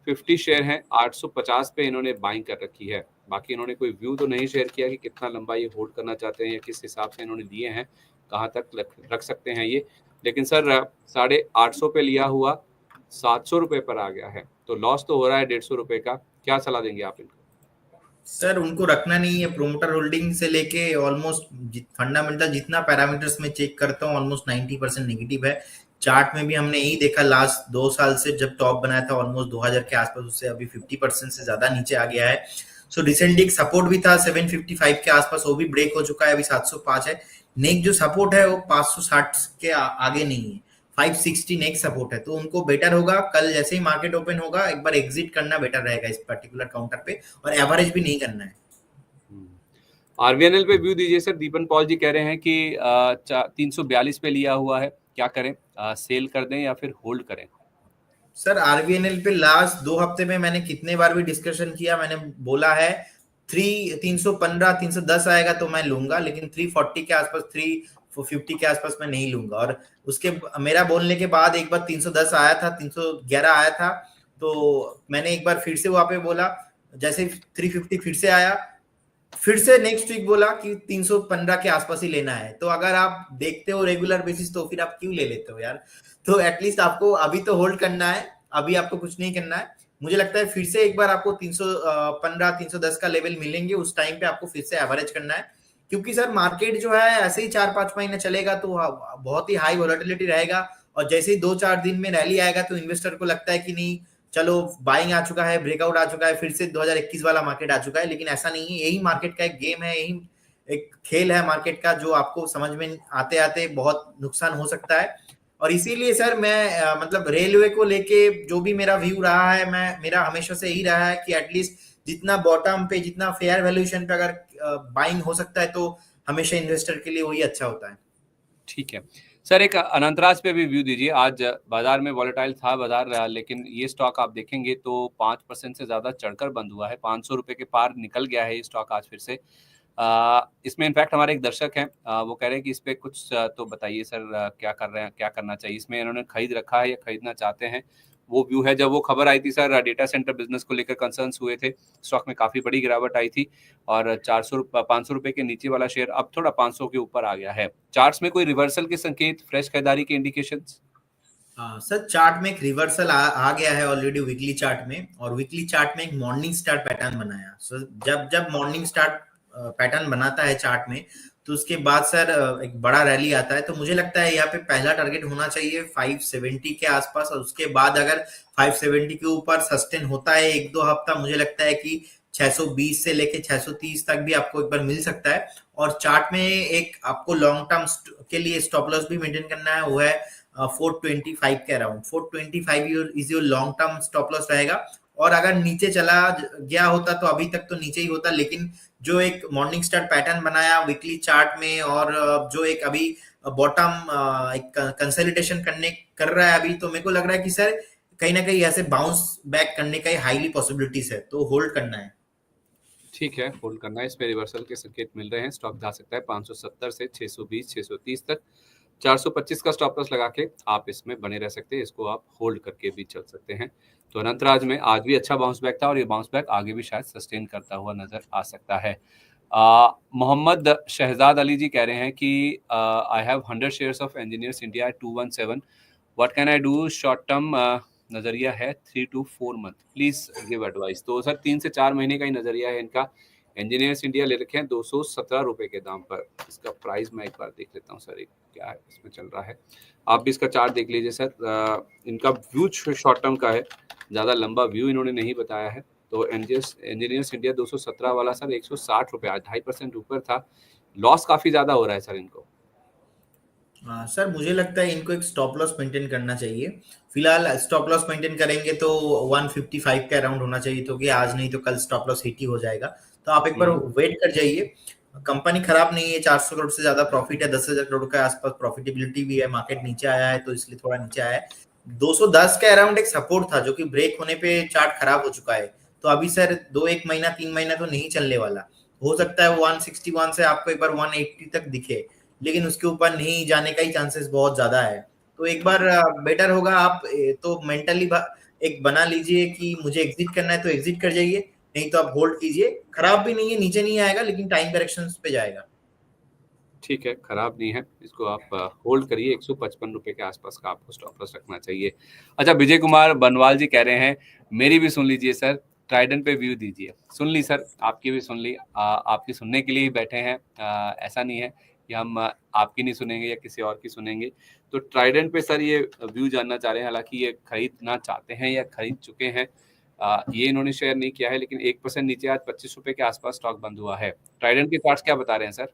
50 शेयर हैं, 850 पे इन्होंने बाइंग कर रखी है। बाकी इन्होंने कोई व्यू तो नहीं शेयर किया कि कितना लंबा ये होल्ड करना चाहते हैं या किस हिसाब से इन्होंने लिए हैं, कहाँ तक रख सकते हैं ये। लेकिन सर 850 पे लिया हुआ 700 रुपए पर आ गया है, तो लॉस तो हो रहा है 150 रुपए का। क्या सलाह देंगे आप इनको? सर उनको रखना नहीं है। प्रोमोटर होल्डिंग से लेके ऑलमोस्ट फंडामेंटल जितना पैरामीटर्स में चेक करता हूँ, ऑलमोस्ट 90% नेगेटिव है। चार्ट में भी हमने यही देखा, लास्ट 2 साल से जब टॉप बनाया था ऑलमोस्ट 2000 के आसपास, उससे अभी 50% से ज्यादा नीचे आ गया है। सो रिसेंटली एक सपोर्ट भी था 755 के आसपास, वो भी ब्रेक हो चुका है, अभी 705 है। नेक्स्ट जो सपोर्ट है वो 560 के आगे नहीं है, 560 नेक्स्ट सपोर्ट है। तो उनको बेटर होगा कल जैसे ही मार्केट ओपन होगा एक बार एग्जिट करना बेटर रहेगा इस पर्टिकुलर काउंटर पे, और एवरेज भी नहीं करना है। RVNL पे व्यू दीजिए सर। दीपन पॉल जी कह रहे हैं कि 342 पे लिया हुआ है, क्या करें? सेल कर दें या फिर होल्ड करें? सर आरवीएनएल पे लास्ट 2 हफ्ते में मैंने कितने बार भी डिस्कशन किया, मैंने बोला है 315 310 आएगा तो मैं लूंगा, लेकिन 340 के आसपास 350 के आसपास मैं नहीं लूंगा। और उसके मेरा बोलने के बाद एक बार 310 आया था, 311 आया था, तो मैंने एक बार फिर से वहां पे बोला, जैसे 350 फिर से आया, फिर से नेक्स्ट वीक बोला कि 315 के आसपास ही लेना है। तो अगर आप देखते हो रेगुलर बेसिस तो फिर आप क्यों ले लेते हो यार? तो एटलीस्ट आपको अभी तो होल्ड करना है, अभी आपको कुछ नहीं करना है। मुझे लगता है फिर से एक बार आपको 315 310 का लेवल मिलेंगे, उस टाइम पे आपको फिर से एवरेज करना है। क्योंकि सर मार्केट जो है ऐसे ही 4-5 महीने चलेगा तो बहुत ही हाई वोलेटिलिटी रहेगा, और जैसे ही 2-4 दिन में रैली आएगा तो इन्वेस्टर को लगता है कि नहीं चलो बाइंग आ चुका है, ब्रेकआउट आ चुका है, फिर से 2021 वाला मार्केट आ चुका है। लेकिन ऐसा नहीं है, यही मार्केट का एक गेम है, यही एक खेल है मार्केट का, जो आपको समझ में आते आते बहुत नुकसान हो सकता है। और इसीलिए सर मैं मतलब रेलवे को लेके जो भी मेरा व्यू रहा है, मेरा हमेशा से यही रहा है कि एटलीस्ट जितना बॉटम पे, जितना फेयर वैल्यूएशन पे अगर बाइंग हो सकता है तो हमेशा इन्वेस्टर के लिए वही अच्छा होता है। ठीक है सर एक अनंतराज पे भी व्यू दीजिए। आज बाजार में वॉलेटाइल था बाजार, लेकिन ये स्टॉक आप देखेंगे तो 5% से ज्यादा चढ़कर बंद हुआ है। 500 रुपए के पार निकल गया है ये स्टॉक आज फिर से। इसमें इनफैक्ट हमारे एक दर्शक हैं, वो कह रहे हैं कि इस पे कुछ तो बताइए सर, क्या कर रहे हैं, क्या करना चाहिए इसमें, इन्होंने खरीद रखा है या खरीदना चाहते हैं। वो व्यू है। जब वो खबर आई थी सर, डेटा सेंटर बिजनेस को लेकर कंसर्न्स हुए थे, स्टॉक में काफी बड़ी गिरावट आई थी और 500 रुपए के नीचे वाला शेयर अब थोड़ा 500 के ऊपर आ गया है। चार्ट्स में कोई रिवर्सल के संकेत, फ्रेश खरीदारी के इंडिकेशंस? हाँ सर, चार्ट में एक रिवर्सल आ गया है ऑलरेडी वीकली चार्ट में, और वीकली चार्ट में एक मॉर्निंग स्टार पैटर्न बनाया। सो जब जब मॉर्निंग स्टार पैटर्न बनाता है चार्ट में, तो उसके बाद सर एक बड़ा रैली आता है। तो मुझे लगता है यहाँ पे पहला टारगेट होना चाहिए 570 के आसपास, और उसके बाद अगर 570 के ऊपर सस्टेन होता है एक दो हफ्ता, मुझे लगता है कि 620 से लेके 630 तक भी आपको एक बार मिल सकता है। और चार्ट में एक आपको लॉन्ग टर्म के लिए स्टॉप लॉस भी मेंटेन करना है, वो है 425 के around. 425 is your long term stop loss रहेगा। और अगर नीचे चला गया होता तो अभी तक तो नीचे ही होता, लेकिन जो एक मॉर्निंग स्टार पैटर्न बनाया वीकली चार्ट में, और जो एक अभी बॉटम एक कंसोलिडेशन कर रहा है अभी, तो मेरे को लग रहा है कि सर कहीं ना कहीं ऐसे बाउंस बैक करने का हाईली पॉसिबिलिटीज है, तो होल्ड करना है। ठीक है, होल्ड करना है। इस पे रिवर्सल के संकेत मिल रहे हैं। स्टॉक जा सकता है 570 से 620 630 तक। 425 का स्टॉप लॉस लगा के आप इसमें बने रह सकते हैं, इसको आप होल्ड करके भी चल सकते हैं। तो अनंतराज में आज भी अच्छा बाउंस बैक था और ये बाउंस बैक आगे भी शायद सस्टेन करता हुआ नजर आ सकता है। मोहम्मद शहजाद अली जी कह रहे हैं कि I have 100 shares of engineers India 217, what can I do, short term नजरिया है 3 to 4 month, please give advice. तो सर 3 से 4 महीने का ही नजरिया है इनका। इंजीनियर्स इंडिया ले रखे हैं 217 रुपए के दाम पर। इसका प्राइस मैं एक बार देख लेता हूँ सर, एक क्या है इसमें चल रहा है। आप भी इसका चार्ट देख लीजिए सर। इनका व्यू शॉर्ट टर्म का है, ज्यादा लंबा व्यू इन्होंने नहीं बताया है। तो इंजीनियर्स इंडिया 217 वाला सर 160 रुपए, आज 2.5% ऊपर था। लॉस काफी ज्यादा हो रहा है सर इनको। सर मुझे लगता है इनको एक स्टॉप लॉस मेंटेन करना चाहिए। फिलहाल स्टॉप लॉस मेंटेन करेंगे तो 155 के अराउंड होना चाहिए, तो कि आज नहीं तो कल स्टॉप लॉस हिट ही हो जाएगा। तो आप एक बार वेट कर जाइए। कंपनी खराब नहीं है, 400 करोड़ से ज्यादा प्रॉफिट है, 10,000 करोड़ के आसपास प्रॉफिटेबिलिटी भी है। मार्केट नीचे आया है तो इसलिए थोड़ा नीचे आया है। 210 के अराउंड एक सपोर्ट था, जो कि ब्रेक होने पे चार्ट खराब हो चुका है। तो अभी सर 1 महीना 3 महीना तो नहीं चलने वाला। हो सकता है 161 से आपको एक बार 180 तक दिखे, लेकिन उसके ऊपर नहीं जाने का ही चांसेस बहुत ज्यादा है। तो एक बार बेटर होगा आप तो मेंटली एक बना लीजिए कि मुझे एग्जिट करना है तो एग्जिट कर जाइए, नहीं तो आप होल्ड कीजिए। खराब भी नहीं है, नीचे नहीं आएगा, लेकिन टाइम करेक्शन पे जाएगा। ठीक है, खराब नहीं है, इसको आप होल्ड करिए। 155 रुपए के आसपास का आपको स्टॉप लॉस रखना चाहिए। अच्छा, विजय कुमार बनवाल जी कह रहे हैं मेरी भी सुन लीजिए सर, ट्राइडेंट पे व्यू दीजिए। सुन ली सर, आपकी भी सुन ली। आपकी सुनने के लिए ही बैठे हैं। ऐसा नहीं है कि हम आपकी नहीं सुनेंगे या किसी और की सुनेंगे। तो ट्राइडेंट पे सर ये व्यू जानना चाह रहे हैं। हालांकि ये खरीदना चाहते हैं या खरीद चुके हैं, ये इन्होंने शेयर नहीं किया है, लेकिन 1% नीचे आज 25 रुपए के आसपास स्टॉक बंद हुआ है। ट्राइडेंट के चार्ट्स क्या बता रहे हैं सर?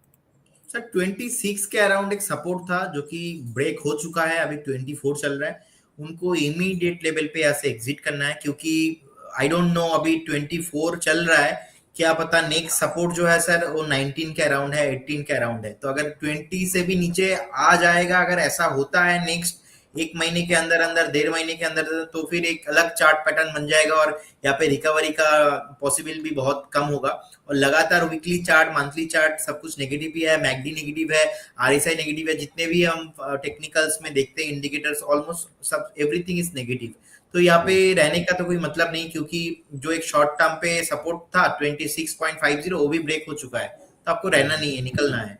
सर 26 के अराउंड एक सपोर्ट था, जो कि ब्रेक हो चुका है, अभी 24 चल रहा है। उनको इमीडिएट लेवल पे ऐसे एग्जिट करना है, क्योंकि आई डोंट नो, अभी 24 चल रहा है, क्या पता नेक्स्ट सपोर्ट जो है सर वो 19 के अराउंड है, 18 के अराउंड है। तो अगर 20 से भी नीचे आ जाएगा, अगर ऐसा होता है नेक्स्ट 1 महीने के अंदर अंदर, 1.5 महीने के अंदर, तो फिर एक अलग चार्ट पैटर्न बन जाएगा, और यहाँ पे रिकवरी का पॉसिबल भी बहुत कम होगा। और लगातार वीकली चार्ट, मंथली चार्ट सब कुछ नेगेटिव ही है, मैगडी नेगेटिव है, आरएसआई नेगेटिव है, जितने भी हम टेक्निकल्स में देखते हैं इंडिकेटर्स, ऑलमोस्ट सब एवरीथिंग इज नेगेटिव। तो यहाँ पे रहने का तो कोई मतलब नहीं, क्योंकि जो एक शॉर्ट टर्म पे सपोर्ट था 26.50, वो भी ब्रेक हो चुका है। तो आपको रहना नहीं है, निकलना है।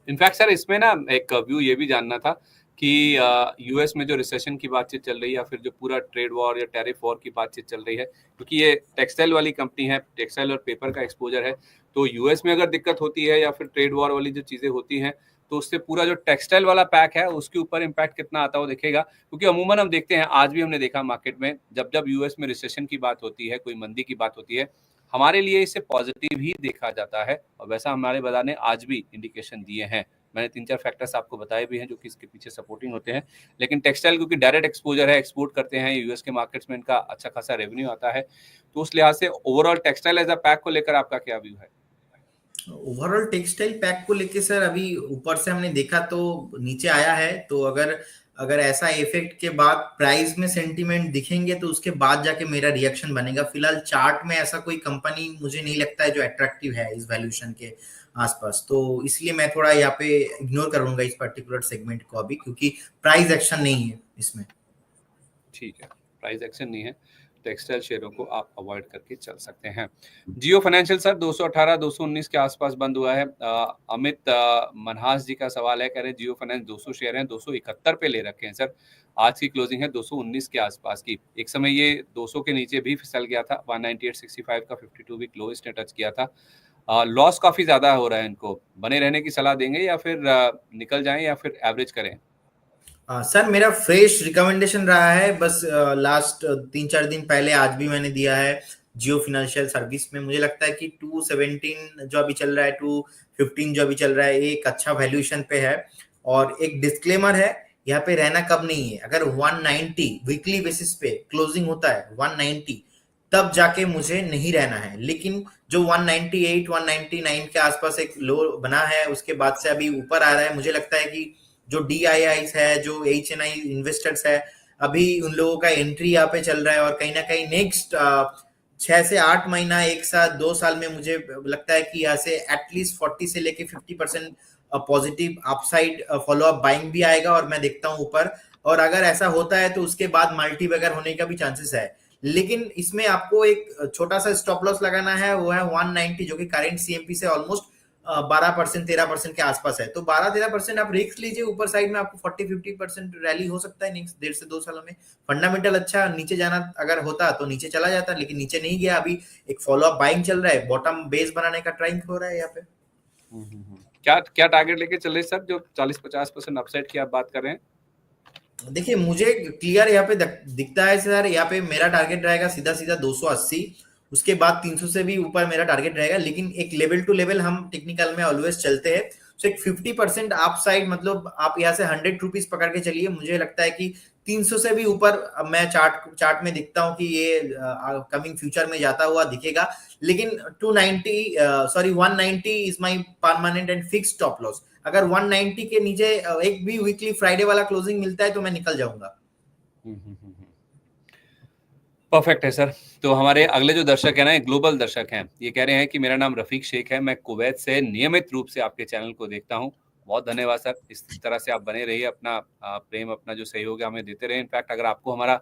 इनफैक्ट सर इसमें ना एक व्यू ये भी जानना था कि यूएस में जो रिसेशन की बातचीत चल रही है या फिर जो पूरा ट्रेड वॉर या टैरिफ वॉर की बातचीत चल रही है, क्योंकि ये टेक्सटाइल वाली कंपनी है, टेक्सटाइल और पेपर का एक्सपोजर है, तो यूएस में अगर दिक्कत होती है या फिर ट्रेड वॉर वाली जो चीजें होती हैं, तो उससे पूरा जो टेक्सटाइल वाला पैक है उसके ऊपर इम्पैक्ट कितना आता है वो दिखेगा। क्योंकि अमूमन हम देखते हैं, आज भी हमने देखा मार्केट में, जब जब यूएस में रिसेशन की बात होती है, कोई मंदी की बात होती है, हमारे लिए इसे पॉजिटिव ही देखा जाता है। और वैसा हमारे बाजार ने आज भी इंडिकेशन दिए हैं। मैंने 3-4 फैक्टर्स आपको बताए भी हैं जो कि इसके पीछे सपोर्टिंग होते हैं। लेकिन टेक्सटाइल क्योंकि डायरेक्ट एक्सपोजर है, एक्सपोर्ट करते हैं यूएस के मार्केट्स में, इनका अच्छा खासा रेवेन्यू आता है, तो उस लिहाज से overall textile as a pack को लेकर आपका क्या व्यू है? ओवरऑल टेक्सटाइल पैक को लेके सर अभी ऊपर से हमने देखा तो नीचे आया है, तो अगर अगर ऐसा इफेक्ट के बाद प्राइस में सेंटीमेंट दिखेंगे तो उसके बाद जाके मेरा रिएक्शन बनेगा। फिलहाल चार्ट में ऐसा कोई कंपनी मुझे नहीं लगता है जो अट्रैक्टिव है इस वैल्यूएशन के आसपास, तो इसलिए मैं थोड़ा यहाँ पे इग्नोर करूंगा इस पर्टिकुलर सेगमेंट को अभी, क्योंकि प्राइस एक्शन नहीं है इसमें। ठीक है, प्राइस एक्शन नहीं है, टेक्सटाइल शेयरों को आप अवॉइड करके चल सकते हैं। जियो फाइनेंशियल सर 218 219 के आसपास बंद हुआ है। अमित मनहास जी का सवाल है, कह रहे हैं जियो फाइनेंस 200 शेयर हैं, 271 पे ले रखे हैं सर, आज की क्लोजिंग है 219 के आसपास की। एक समय ये 200 के नीचे भी फिसल गया था, 198.65 का 52 वीक लो इसने टच किया था। लॉस काफी ज्यादा हो रहा है, इनको बने रहने की सलाह देंगे या फिर निकल जाएं या फिर एवरेज करें? सर मेरा फ्रेश रिकमेंडेशन रहा है, बस लास्ट 3-4 दिन पहले आज भी मैंने दिया है जियो फिनेंशियल सर्विस में। मुझे लगता है कि 217 जो अभी चल रहा है, 215 जो अभी चल रहा है, एक अच्छा वैल्यूएशन पे है। और एक डिस्क्लेमर है, यहाँ पे रहना कब नहीं है, अगर 190 वीकली बेसिस पे क्लोजिंग होता है 190, तब जाके मुझे नहीं रहना है। लेकिन जो 198 199 के आसपास एक लो बना है, उसके बाद से अभी ऊपर आ रहा है, मुझे लगता है कि जो DII है, जो HNI इन्वेस्टर्स है, अभी उन लोगों का एंट्री यहाँ पे चल रहा है। और कहीं ना कहीं नेक्स्ट 6 से 8 महीना, 1 साल, 2 साल में मुझे लगता है कि यहाँ से एटलीस्ट 40 से लेके 50% positive upside follow up buying भी आएगा, और मैं देखता हूँ ऊपर। और अगर ऐसा होता है तो उसके बाद मल्टी बैगर होने का भी चांसेस है। लेकिन इसमें आपको एक छोटा सा स्टॉप लॉस लगाना है, वो है 190, जो कि करेंट CMP से ऑलमोस्ट 12% 13% के आसपास है। तो 12-13% आप रिस्क लीजिए, ऊपर साइड में आपको 40-50% रैली हो सकता है नेक्स्ट 1.5 से 2 सालों में। फंडामेंटल अच्छा, नीचे जाना अगर होता तो नीचे चला जाता, लेकिन नीचे नहीं गया। अभी एक फॉलो अप बाइंग चल रहा है, बॉटम बेस बनाने का ट्राइंग हो रहा है यहाँ पे। क्या क्या टारगेट लेके चल रहे सर, जो 40-50% अपसाइड की आप बात कर रहे हैं? देखिए मुझे क्लियर यहाँ पे दिखता है सर, यहाँ पे मेरा टारगेट रहेगा सीधा सीधा 280, उसके बाद 300 से भी ऊपर मेरा टारगेट रहेगा। लेकिन एक लेवल टू लेवल हम टेक्निकल में ऑलवेज चलते हैं, तो एक 50% अप साइड, मतलब आप यहाँ से 100 रुपीज पकड़ के चलिए। मुझे लगता है कि 300 से भी ऊपर मैं चार्ट में दिखता हूँ कि ये कमिंग फ्यूचर में जाता हुआ दिखेगा। लेकिन 190 is my permanent and fix stop loss. अगर 190 के नीचे एक भी वीकली फ्राइडे वाला क्लोजिंग मिलता है तो मैं निकल जाऊंगा। परफेक्ट है सर। तो हमारे अगले जो दर्शक है ना, ग्लोबल दर्शक हैं, ये कह रहे हैं कि मेरा नाम रफीक शेख है, मैं कुवैत से नियमित रूप से आपके चैनल को देखता हूँ। बहुत धन्यवाद सर, इस तरह से आप बने रहिए, अपना प्रेम, अपना जो सहयोग है हमें देते रहे। इनफैक्ट अगर आपको हमारा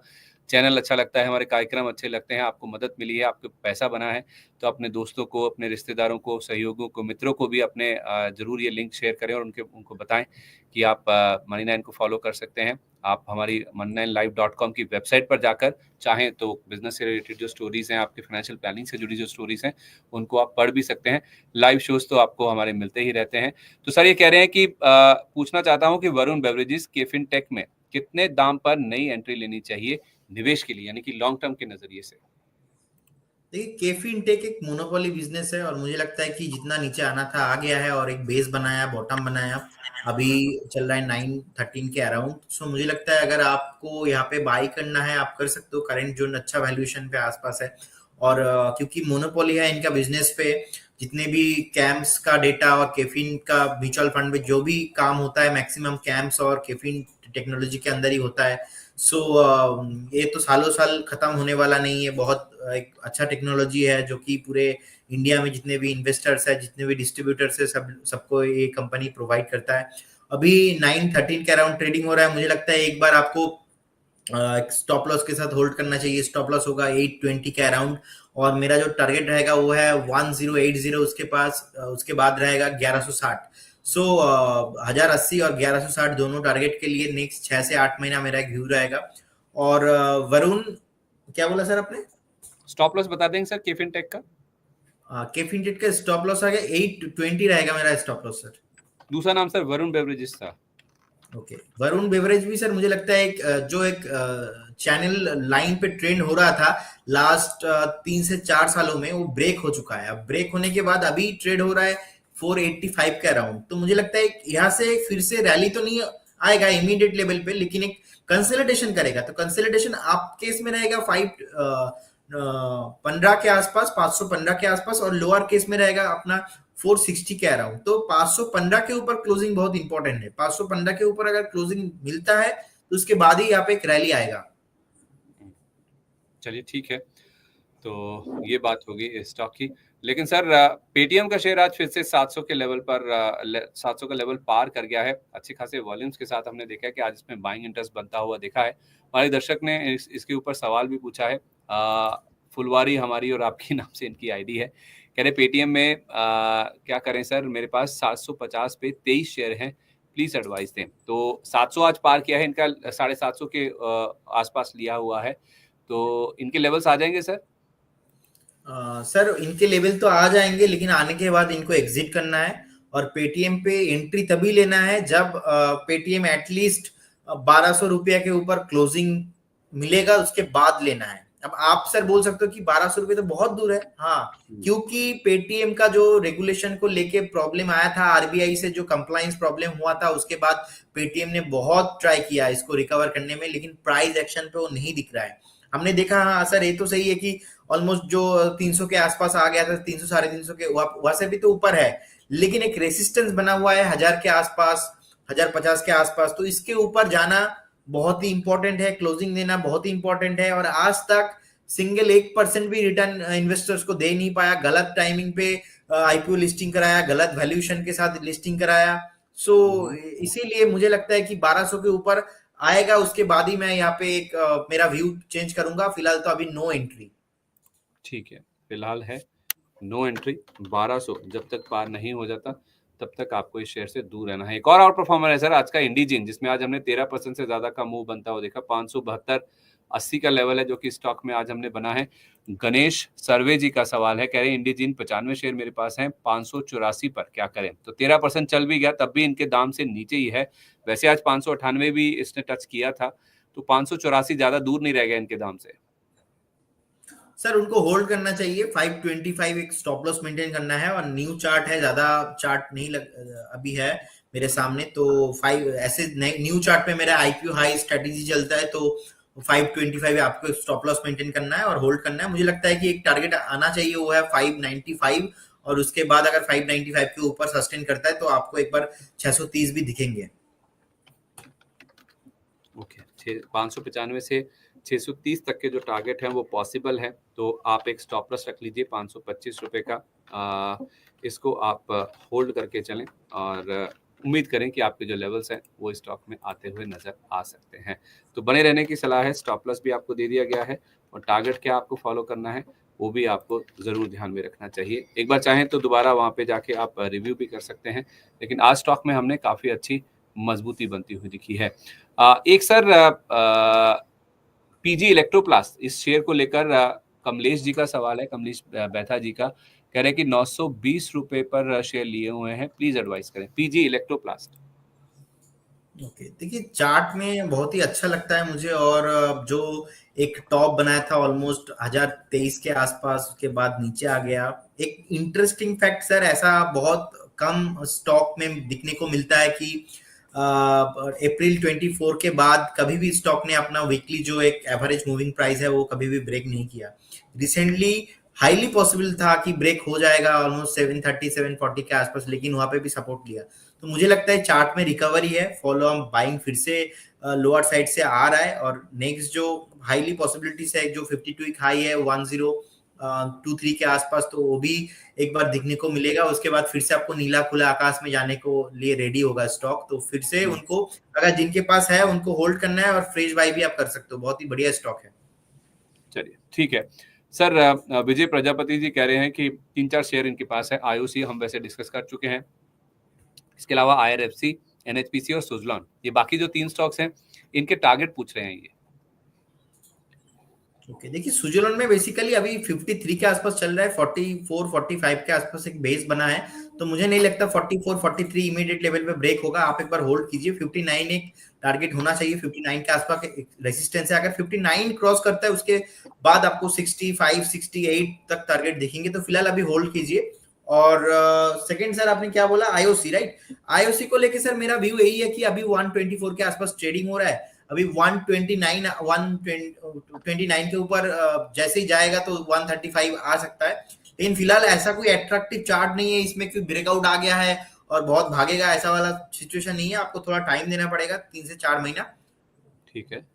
चैनल अच्छा लगता है, हमारे कार्यक्रम अच्छे लगते हैं, आपको मदद मिली है, आपको पैसा बना है, तो अपने दोस्तों को, अपने रिश्तेदारों को, सहयोगियों को, मित्रों को भी अपने जरूर ये लिंक शेयर करें और उनको बताएं कि आप Money9 को फॉलो कर सकते हैं। आप हमारी money9live.com की वेबसाइट पर जाकर चाहें तो बिजनेस से रिलेटेड जो स्टोरीज हैं, आपके फाइनेंशियल प्लानिंग से जुड़ी जो स्टोरीज हैं, उनको आप पढ़ भी सकते हैं। लाइव शोज तो आपको हमारे मिलते ही रहते हैं। तो सर ये कह रहे हैं कि पूछना चाहता हूं कि वरुण बेवरेजेस केफिन टेक में कितने दाम पर नई एंट्री लेनी चाहिए निवेश के लिए, यानी कि लॉन्ग टर्म के नजरिए से? देखिए केफी इनटेक एक मोनोपोली बिजनेस है, और मुझे लगता है कि जितना नीचे आना था आ गया है, और एक बेस बनाया, बॉटम बनाया, अभी चल रहा है 913 के अराउंड। सो मुझे लगता है अगर आपको यहाँ पे बाई करना है आप कर सकते हो, करेंट जो अच्छा वैल्यूएशन पे आसपास है। और क्योंकि मोनोपोली है इनका बिजनेस पे, जितने भी कैम्प्स का डेटा और केफिन का म्यूचुअल फंड में जो भी काम होता है, मैक्सिमम कैम्प्स और केफिन टेक्नोलॉजी के अंदर ही होता है। सो ये तो सालों साल खत्म होने वाला नहीं है। बहुत एक अच्छा टेक्नोलॉजी है जो कि पूरे इंडिया में जितने भी इन्वेस्टर्स है, जितने भी डिस्ट्रीब्यूटर्स है, सबको ये कंपनी प्रोवाइड करता है। अभी 913 के अराउंड ट्रेडिंग हो रहा है। मुझे लगता है एक बार आपको स्टॉप लॉस के साथ होल्ड करना चाहिए। स्टॉप लॉस होगा 820 के अराउंड, और मेरा जो टारगेट रहेगा वो है 1080, उसके पास उसके बाद रहेगा 1160। सो 1080 और 1160 दोनों टारगेट के लिए नेक्स्ट 6 से 8 महीना मेरा एक व्यू रहेगा। और वरुण, क्या बोला सर आपने? स्टॉप लॉस बता देंगे सर केफिन टेक का? केफिन टेक का स्टॉप लॉस आ गया 820 रहेगा मेरा स्टॉप लॉस सर। दूसरा नाम सर वरुण बेवरेजेस था। ओके, वरुण बेवरेज भी सर मुझे लगता है एक चैनल लाइन पे ट्रेंड हो रहा था लास्ट 3 से 4 सालों में, वो ब्रेक हो चुका है। अब ब्रेक होने के बाद अभी ट्रेड हो रहा है 485 के अराउंड। तो मुझे लगता है यहाँ से फिर से रैली तो नहीं आएगा इमीडिएट लेवल पे, लेकिन एक कंसोलिडेशन करेगा। तो कंसोलिडेशन आप केस में रहेगा 515 के आसपास, 515 के आसपास, और लोअर केस में रहेगा अपना 460 कह रहा हूं, तो 515 के ऊपर क्लोजिंग बहुत इंपॉर्टेंट है। 515 के ऊपर अगर क्लोजिंग मिलता है तो उसके बाद ही यहाँ पे एक रैली आएगा। चलिए ठीक है, तो ये बात होगी स्टॉक की। लेकिन सर पेटीएम का शेयर आज फिर से 700 के लेवल पर 700 का लेवल पार कर गया है। अच्छे खासे वॉल्यूम्स के साथ हमने देखा है कि आज इसमें बाइंग इंटरेस्ट बनता हुआ देखा है। हमारे दर्शक ने इसके ऊपर सवाल भी पूछा है। फुलवारी हमारी और आपकी नाम से इनकी आईडी है। कह रहे पेटीएम में क्या करें सर, मेरे पास 750 पे 23 शेयर हैं, प्लीज एडवाइस दें। तो 700 आज पार किया है, इनका 750 के आसपास लिया हुआ है, तो इनके लेवल्स आ जाएंगे सर? सर इनके लेवल तो आ जाएंगे, लेकिन आने के बाद इनको एग्जिट करना है और पेटीएम पे एंट्री तभी लेना है जब पेटीएम एटलीस्ट 1200 रुपया के ऊपर क्लोजिंग मिलेगा, उसके बाद लेना है। अब आप सर बोल सकते हो कि 1200 रुपये तो बहुत दूर है। हाँ, क्योंकि पेटीएम का जो रेगुलेशन को लेके प्रॉब्लम आया था, आरबीआई से जो कंप्लायंस प्रॉब्लम हुआ था, उसके बाद पेटीएम ने बहुत ट्राई किया इसको रिकवर करने में, लेकिन प्राइस एक्शन पे वो नहीं दिख रहा है। हमने देखा, हाँ सर ये तो सही है कि ऑलमोस्ट जो 300 के आसपास आ गया था, 300 साढ़े 300 के वहां से भी तो ऊपर है, लेकिन एक रेसिस्टेंस बना हुआ है 1000 के आसपास, 1050 के आसपास। तो इसके ऊपर जाना बहुत ही इंपॉर्टेंट है, क्लोजिंग देना बहुत ही इंपॉर्टेंट है। और आज तक सिंगल 1% भी रिटर्न इन्वेस्टर्स को दे नहीं पाया। गलत टाइमिंग पे आईपीओ लिस्टिंग कराया, गलत वैल्यूएशन के साथ लिस्टिंग कराया। सो इसीलिए मुझे लगता है कि 1200 के ऊपर आएगा, उसके बाद ही मैं यहाँ पे एक मेरा व्यू चेंज करूंगा। फिलहाल तो अभी नो एंट्री। ठीक है, फिलहाल है नो एंट्री। 1200 जब तक पार नहीं हो जाता तब तक आपको इस शेयर से दूर रहना है। एक और आउट परफॉर्मर है सर आज का इंडिजिन, जिसमें आज हमने 13% से ज्यादा का मूव बनता हुआ देखा। 572.80 का लेवल है जो कि स्टॉक में आज हमने बना है। गणेश सर्वे जी का सवाल है, कह रहे हैं इंडिजिन 95 शेयर मेरे पास हैं 584 पर, क्या करें? तो 13% चल भी गया तब भी इनके दाम से नीचे ही है। वैसे आज 598 भी इसने टच किया था, तो 584 ज्यादा दूर नहीं रह गया इनके दाम से। सर उनको होल्ड करना चाहिए, 525 एक स्टॉप लॉस मेंटेन करना है। और न्यू चार्ट है, ज्यादा चार्ट नहीं अभी है मेरे सामने, तो 5 ऐसे न्यू चार्ट पे मेरा आईपीओ हाई स्ट्रेटेजी चलता है, तो 525 आपको स्टॉप लॉस मेंटेन करना है और होल्ड करना है। मुझे लगता है कि एक टारगेट आना चाहिए, वो है 595, और उसके बाद अगर 595 के ऊपर सस्टेन करता है तो आपको एक बार 630 भी दिखेंगे। ओके, 595 से 630 तक के जो टारगेट हैं वो पॉसिबल है, तो आप एक स्टॉप लॉस रख लीजिए 525 रुपए का। इसको आप होल्ड करके चलें और उम्मीद करें कि आपके जो लेवल्स हैं वो स्टॉक में आते हुए नजर आ सकते हैं। तो बने रहने की सलाह है। स्टॉप लॉस भी आपको दे दिया गया है और टारगेट क्या आपको फॉलो करना है वो भी आपको जरूर ध्यान में रखना चाहिए। एक बार चाहें तो दोबारा वहां पे जाके आप रिव्यू भी कर सकते हैं, लेकिन आज स्टॉक में हमने काफी अच्छी मजबूती बनती हुई दिखी है। एक सर पीजी इलेक्ट्रोप्लास्ट, इस शेयर को लेकर कमलेश जी का सवाल है, कमलेश बैथा जी का, कह रहे हैं कि 920 रुपए पर शेयर लिए हुए हैं, प्लीज एडवाइस करें पीजी इलेक्ट्रोप्लास्ट। ओके, देखिए चार्ट में बहुत ही अच्छा लगता है मुझे, और जो एक टॉप बनाया था ऑलमोस्ट 1023 के आसपास, उसके बाद नीचे आ गया। एक इंटरेस्टिंग फैक्ट सर, ऐसा बहुत कम स्टॉक में दिखने को मिलता है कि अप्रैल 24 के बाद कभी भी स्टॉक ने अपना वीकली जो एक एवरेज मूविंग प्राइस है वो कभी भी ब्रेक नहीं किया। रिसेंटली हाईली पॉसिबल था कि ब्रेक हो जाएगा ऑलमोस्ट 730 740 के आसपास, लेकिन वहां पे भी सपोर्ट लिया। तो मुझे लगता है चार्ट में रिकवरी है, फॉलो ऑन बाइंग फिर से लोअर साइड से आ रहा है। और नेक्स्ट जो हाईली पॉसिबिलिटीज है, जो 52 हाई है 1023 के आसपास, तो वो भी एक बार दिखने को मिलेगा। उसके बाद फिर से आपको नीला खुला आकाश में जाने को लिए रेडी होगा स्टॉक, तो फिर से उनको अगर जिनके पास है उनको होल्ड करना है, और फ्रेश बाई भी आप कर सकते हो, बहुत ही बढ़िया स्टॉक है। चलिए ठीक है सर। विजय प्रजापति जी कह रहे हैं कि 3-4 शेयर इनके पास है। आईओसी हम वैसे डिस्कस कर चुके हैं, इसके अलावा आईआरएफसी, एनएचपीसी और सुजलॉन, ये बाकी जो 3 स्टॉक्स हैं इनके टारगेट पूछ रहे हैं ये। ओके, देखिए स्विट्जरलैंड में बेसिकली अभी 53 के आसपास चल रहा है, 44 45 के आसपास एक बेस बना है, तो मुझे नहीं लगता 44 43 इमीडिएट लेवल पे ब्रेक होगा। आप एक बार होल्ड कीजिए, 59 एक टारगेट होना चाहिए, 59 के आसपास एक रेजिस्टेंस है। अगर 59 क्रॉस करता है उसके बाद आपको 65 68 तक टारगेट दिखेंगे, तो फिलहाल अभी होल्ड कीजिए। और सेकंड सर आपने क्या बोला, आईओसी, राइट? आईओसी को लेके सर मेरा व्यू यही है कि अभी 124 के आसपास ट्रेडिंग हो रहा है, अभी 129 के ऊपर जैसे ही जाएगा तो 135 आ सकता है, लेकिन फिलहाल ऐसा कोई अट्रैक्टिव चार्ट नहीं है इसमें, कोई ब्रेकआउट आ गया है और बहुत भागेगा ऐसा वाला सिचुएशन नहीं है। आपको थोड़ा टाइम देना पड़ेगा, 3 से 4 महीना। ठीक है।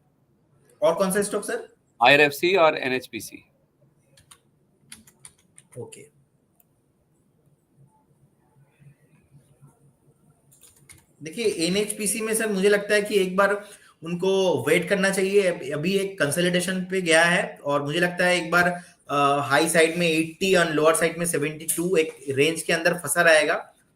और कौन सा स्टॉक सर? IRFC और NHPC। ओके, देखिए एनएचपीसी में सर मुझे लगता है कि एक बार उनको वेट करना चाहिए। अभी एक कंसोलिडेशन पे गया है और मुझे लगता है एक बार हाई साइड में 80 और लोअर साइड में 72 एक रेंज के अंदर फंसा रहेगा।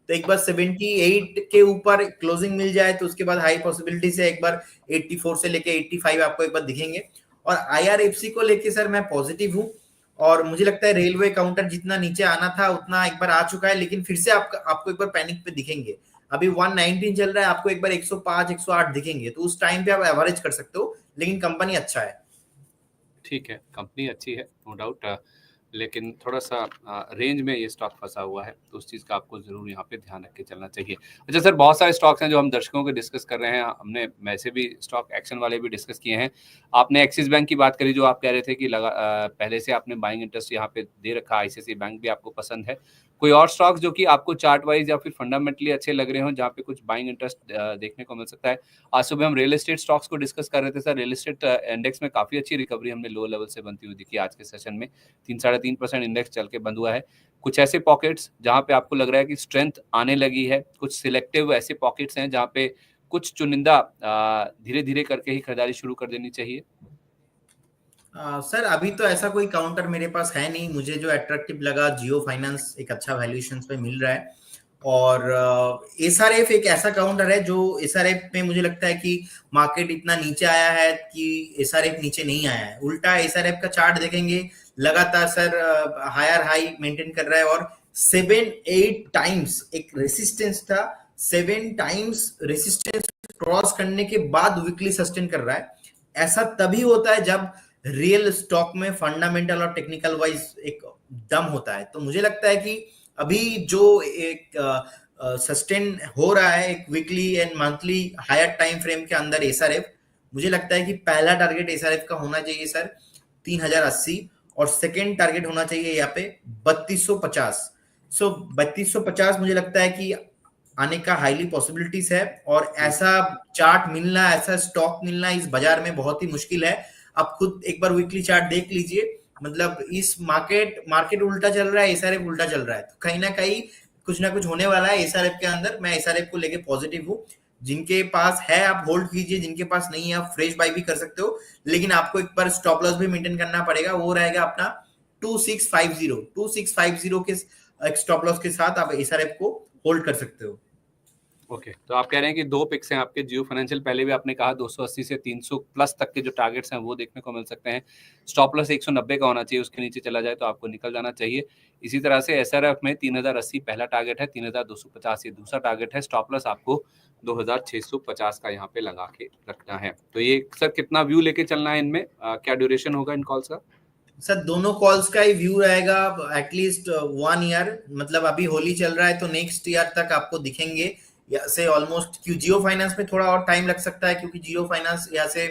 तो एक बार 78 के ऊपर क्लोजिंग मिल जाए तो उसके बाद हाई पॉसिबिलिटी से एक बार 84 से लेके 85 आपको एक बार दिखेंगे। और आईआरएफसी को लेके सर मैं पॉजिटिव हूँ और मुझे लगता है रेलवे काउंटर जितना नीचे आना था उतना एक बार आ चुका है, लेकिन फिर से आपको एक बार पैनिक पे दिखेंगे। अभी 119 चल रहा है, आपको एक बार 105 108 दिखेंगे, तो उस टाइम पे आप एवरेज कर सकते हो, लेकिन कंपनी अच्छा है। ठीक है, कंपनी अच्छी है नो डाउट, लेकिन थोड़ा सा रेंज में ये स्टॉक फंसा हुआ है, तो उस चीज़ का आपको ज़रूर यहाँ पे ध्यान रख के चलना चाहिए। अच्छा सर, बहुत सारे स्टॉक्स हैं जो हम दर्शकों के डिस्कस कर रहे हैं, हमने वैसे भी स्टॉक एक्शन वाले भी डिस्कस किए हैं। आपने एक्सिस बैंक की बात करी, जो आप कह रहे थे कि पहले से आपने बाइंग इंटरेस्ट यहाँ पे दे रखा, ICICI बैंक भी आपको पसंद है। कोई और स्टॉक्स जो कि आपको चार्ट वाइज या फिर फंडामेंटली अच्छे लग रहे हो, जहाँ पे कुछ बाइंग इंटरेस्ट देखने को मिल सकता है? आज सुबह हम रियल एस्टेट स्टॉक्स को डिस्कस कर रहे थे सर, रियल एस्टेट इंडेक्स में काफ़ी अच्छी रिकवरी हमने लो लेवल से बनती हुई दिखी आज के सेशन में। 3-3.5% इंडेक्स चल के बंद हुआ है। कुछ ऐसे पॉकेट्स जहां पे आपको लग रहा है कि स्ट्रेंथ आने लगी है, कुछ सिलेक्टिव ऐसे पॉकेट्स हैं जहां पे कुछ चुनिंदा धीरे धीरे करके ही खरीदारी शुरू कर देनी चाहिए? सर अभी तो ऐसा कोई काउंटर मेरे पास है नहीं। मुझे जो अट्रैक्टिव लगा, जियो फाइनेंस एक अच्छा वैल्यूएशन पे मिल रहा है, और एसआरएफ एक ऐसा काउंटर है जो एसआरएफ में मुझे लगता है कि मार्केट इतना नीचे आया है कि एसआरएफ नीचे नहीं आया है। उल्टा एसआरएफ का चार्ट देखेंगे, लगातार सर हायर हाई मेंटेन कर रहा है, और 7-8 टाइम्स एक रेसिस्टेंस था, 7 टाइम्स रेसिस्टेंस क्रॉस करने के बाद वीकली सस्टेन कर रहा है। ऐसा तभी होता है जब रियल स्टॉक में फंडामेंटल और टेक्निकल वाइज एक दम होता है। तो मुझे लगता है कि अभी जो एक सस्टेन हो रहा है एक weekly and monthly higher time frame के अंदर एसआरएफ, मुझे लगता है कि पहला टारगेट एसआरएफ का होना चाहिए सर 3080, और सेकेंड टारगेट होना चाहिए यहाँ पे 3250। सो 3250 मुझे लगता है कि आने का हाईली पॉसिबिलिटीज है, और ऐसा चार्ट मिलना, ऐसा स्टॉक मिलना इस बाजार में बहुत ही मुश्किल है। आप खुद एक बार वीकली चार्ट देख लीजिए, मतलब इस मार्केट उल्टा चल रहा है, एसआरएफ उल्टा चल रहा है, तो कहीं ना कहीं कुछ ना कुछ होने वाला है एसआरएफ के अंदर। मैं एसआरएफ को लेके पॉजिटिव हूँ। जिनके पास है आप होल्ड कीजिए, जिनके पास नहीं है आप फ्रेश बाय भी कर सकते हो, लेकिन आपको एक बार स्टॉप लॉस भी मेंटेन करना पड़ेगा। वो रहेगा अपना 2650 के एक स्टॉप लॉस के साथ आप एसआरएफ को होल्ड कर सकते हो। ओके, तो आप कह रहे हैं कि 2 पिक्स हैं आपके जियो फाइनेंशियल, पहले भी आपने कहा 280 से 300 प्लस तक के जो टारगेट्स हैं वो देखने को मिल सकते हैं। स्टॉप लॉस 190 का होना चाहिए, उसके नीचे चला जाए तो आपको निकल जाना चाहिए। इसी तरह से एसआरएफ में 3080 पहला टारगेट है, 3250 ये दूसरा टारगेट है। स्टॉप लॉस आपको 2650 का यहाँ पे लगा के रखना है। तो ये सर कितना व्यू लेके चलना है इनमें, क्या ड्यूरेशन होगा इन कॉल्स का? सर दोनों कॉल्स का ही व्यू रहेगा एटलीस्ट 1 ईयर, मतलब अभी होली चल रहा है तो नेक्स्ट ईयर तक आपको दिखेंगे या से ऑलमोस्ट। क्यों जियो फाइनेंस में थोड़ा और टाइम लग सकता है, क्योंकि जियो फाइनेंस यहाँ से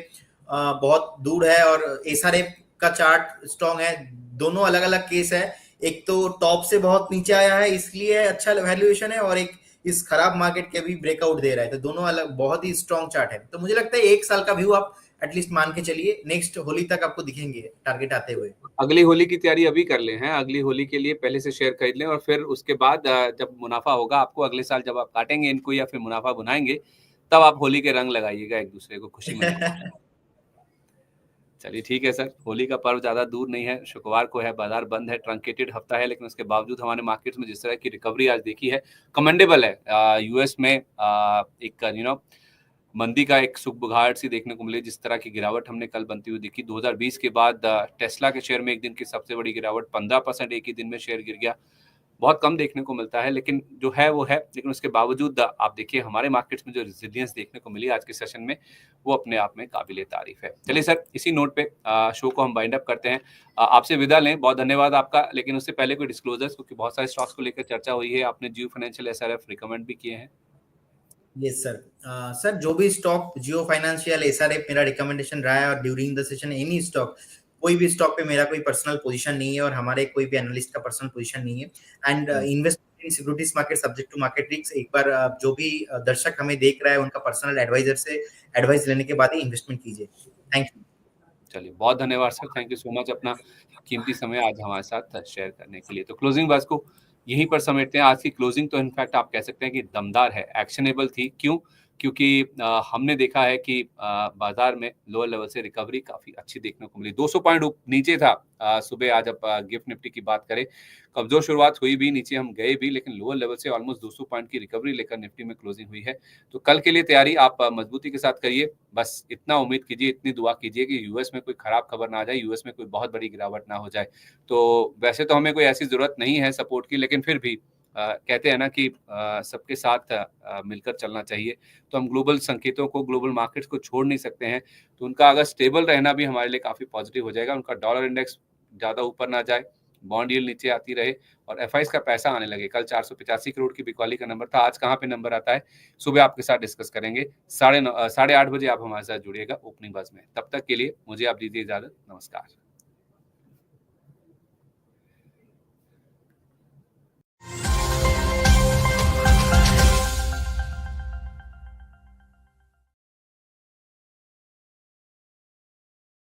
बहुत दूर है, और एसआरएफ का चार्ट स्ट्रॉन्ग है। दोनों अलग अलग केस है, एक तो टॉप से बहुत नीचे आया है इसलिए अच्छा वैल्यूएशन है, और एक इस खराब मार्केट के भी ब्रेकआउट दे रहा है, तो दोनों अलग बहुत ही स्ट्रॉन्ग चार्ट है। तो मुझे लगता है 1 साल का व्यू आप एटलीस्ट मान के चलिए, नेक्स्ट होली तक आपको दिखेंगे टारगेट आते हुए। अगली होली की तैयारी अभी कर लें हैं, अगली होली के लिए पहले से शेयर खरीद लें, और फिर उसके बाद जब मुनाफा होगा आपको अगले साल, जब आप काटेंगे इनको या फिर मुनाफा बुनाएंगे, तब आप होली के रंग लगाइएगा एक दूसरे को, खुशी मनाइए। चलिए ठीक है सर, होली का पर्व ज़्यादा दूर नहीं है, शुक्रवार को है, बाजार बंद है, ट्रंकेटेड हफ्ता है, लेकिन उसके बावजूद हमारे मार्केट्स में जिस तरह की रिकवरी आज देखी है, कमेंडेबल है। यूएस में एक मंदी का एक सुख बुघाट सी देखने को मिली, जिस तरह की गिरावट हमने कल बनती हुई देखी। 2020 के बाद टेस्ला के शेयर में एक दिन की सबसे बड़ी गिरावट, 15% एक ही दिन में शेयर गिर गया। बहुत कम देखने को मिलता है, लेकिन जो है वो है। लेकिन उसके बावजूद आप देखिए हमारे मार्केट्स में जो रेजिलियंस देखने को मिली आज के सेशन में, वो अपने आप में काबिले तारीफ है। चलिए सर, इसी नोट पे शो को हम बाइंड अप करते हैं, आपसे विदा लें। बहुत धन्यवाद आपका, लेकिन उससे पहले कोई डिस्क्लोजर्स, क्योंकि बहुत सारे स्टॉक्स को लेकर चर्चा हुई है, आपने जियो फाइनेंशियल एसआरएफ रिकमेंड भी किए हैं। यस सर, सर जो भी स्टॉक जियो फाइनेंशियल एसआरएफ मेरा रिकमेंडेशन रहा है, और during the session any stock, कोई भी स्टॉक पे मेरा कोई पर्सनल पोजीशन नहीं है और हमारे कोई भी एनालिस्ट का पर्सनल पोजीशन नहीं है। And investment in securities market subject to market risk. एक बार जो भी दर्शक हमें देख रहा है उनका पर्सनल एडवाइजर से एडवाइस लेने के बाद ही इन्वेस्टमेंट कीजिए। Thank you. चलिए, बहुत धन्यवाद sir, thank you so much अपना कीमती समय आज हमारे साथ शेयर करने के लिए। तो क्लोजिंग बस को यहीं पर समेटते हैं। आज की क्लोजिंग तो इनफैक्ट आप कह सकते हैं कि दमदार है, एक्शनेबल थी। क्यों? क्योंकि हमने देखा है कि बाजार में लोअर लेवल से रिकवरी काफी अच्छी देखने को मिली। 200 पॉइंट नीचे था सुबह। आज अब गिफ्ट निफ्टी की बात करें, कमजोर शुरुआत हुई भी, नीचे हम गए भी, लेकिन लोअर लेवल से ऑलमोस्ट 200 पॉइंट की रिकवरी लेकर निफ्टी में क्लोजिंग हुई है। तो कल के लिए तैयारी आप मजबूती के साथ करिए। बस इतना उम्मीद कीजिए, इतनी दुआ कीजिए कि यूएस में कोई खराब खबर ना आ जाए, यूएस में कोई बहुत बड़ी गिरावट ना हो जाए। तो वैसे तो हमें कोई ऐसी जरूरत नहीं है सपोर्ट की, लेकिन फिर भी कहते हैं ना कि सबके साथ मिलकर चलना चाहिए। तो हम ग्लोबल संकेतों को, ग्लोबल मार्केट्स को छोड़ नहीं सकते हैं। तो उनका अगर स्टेबल रहना भी हमारे लिए काफी पॉजिटिव हो जाएगा। उनका डॉलर इंडेक्स ज्यादा ऊपर ना जाए, बॉन्ड यील्ड नीचे आती रहे और एफआईज का पैसा आने लगे। कल 485 करोड़ की बिकवाली का नंबर था, आज कहाँ पे नंबर आता है सुबह आपके साथ डिस्कस करेंगे। 8:30 बजे आप हमारे साथ जुड़िएगा ओपनिंग बज में। तब तक के लिए मुझे आप दीजिए इजाजत। नमस्कार।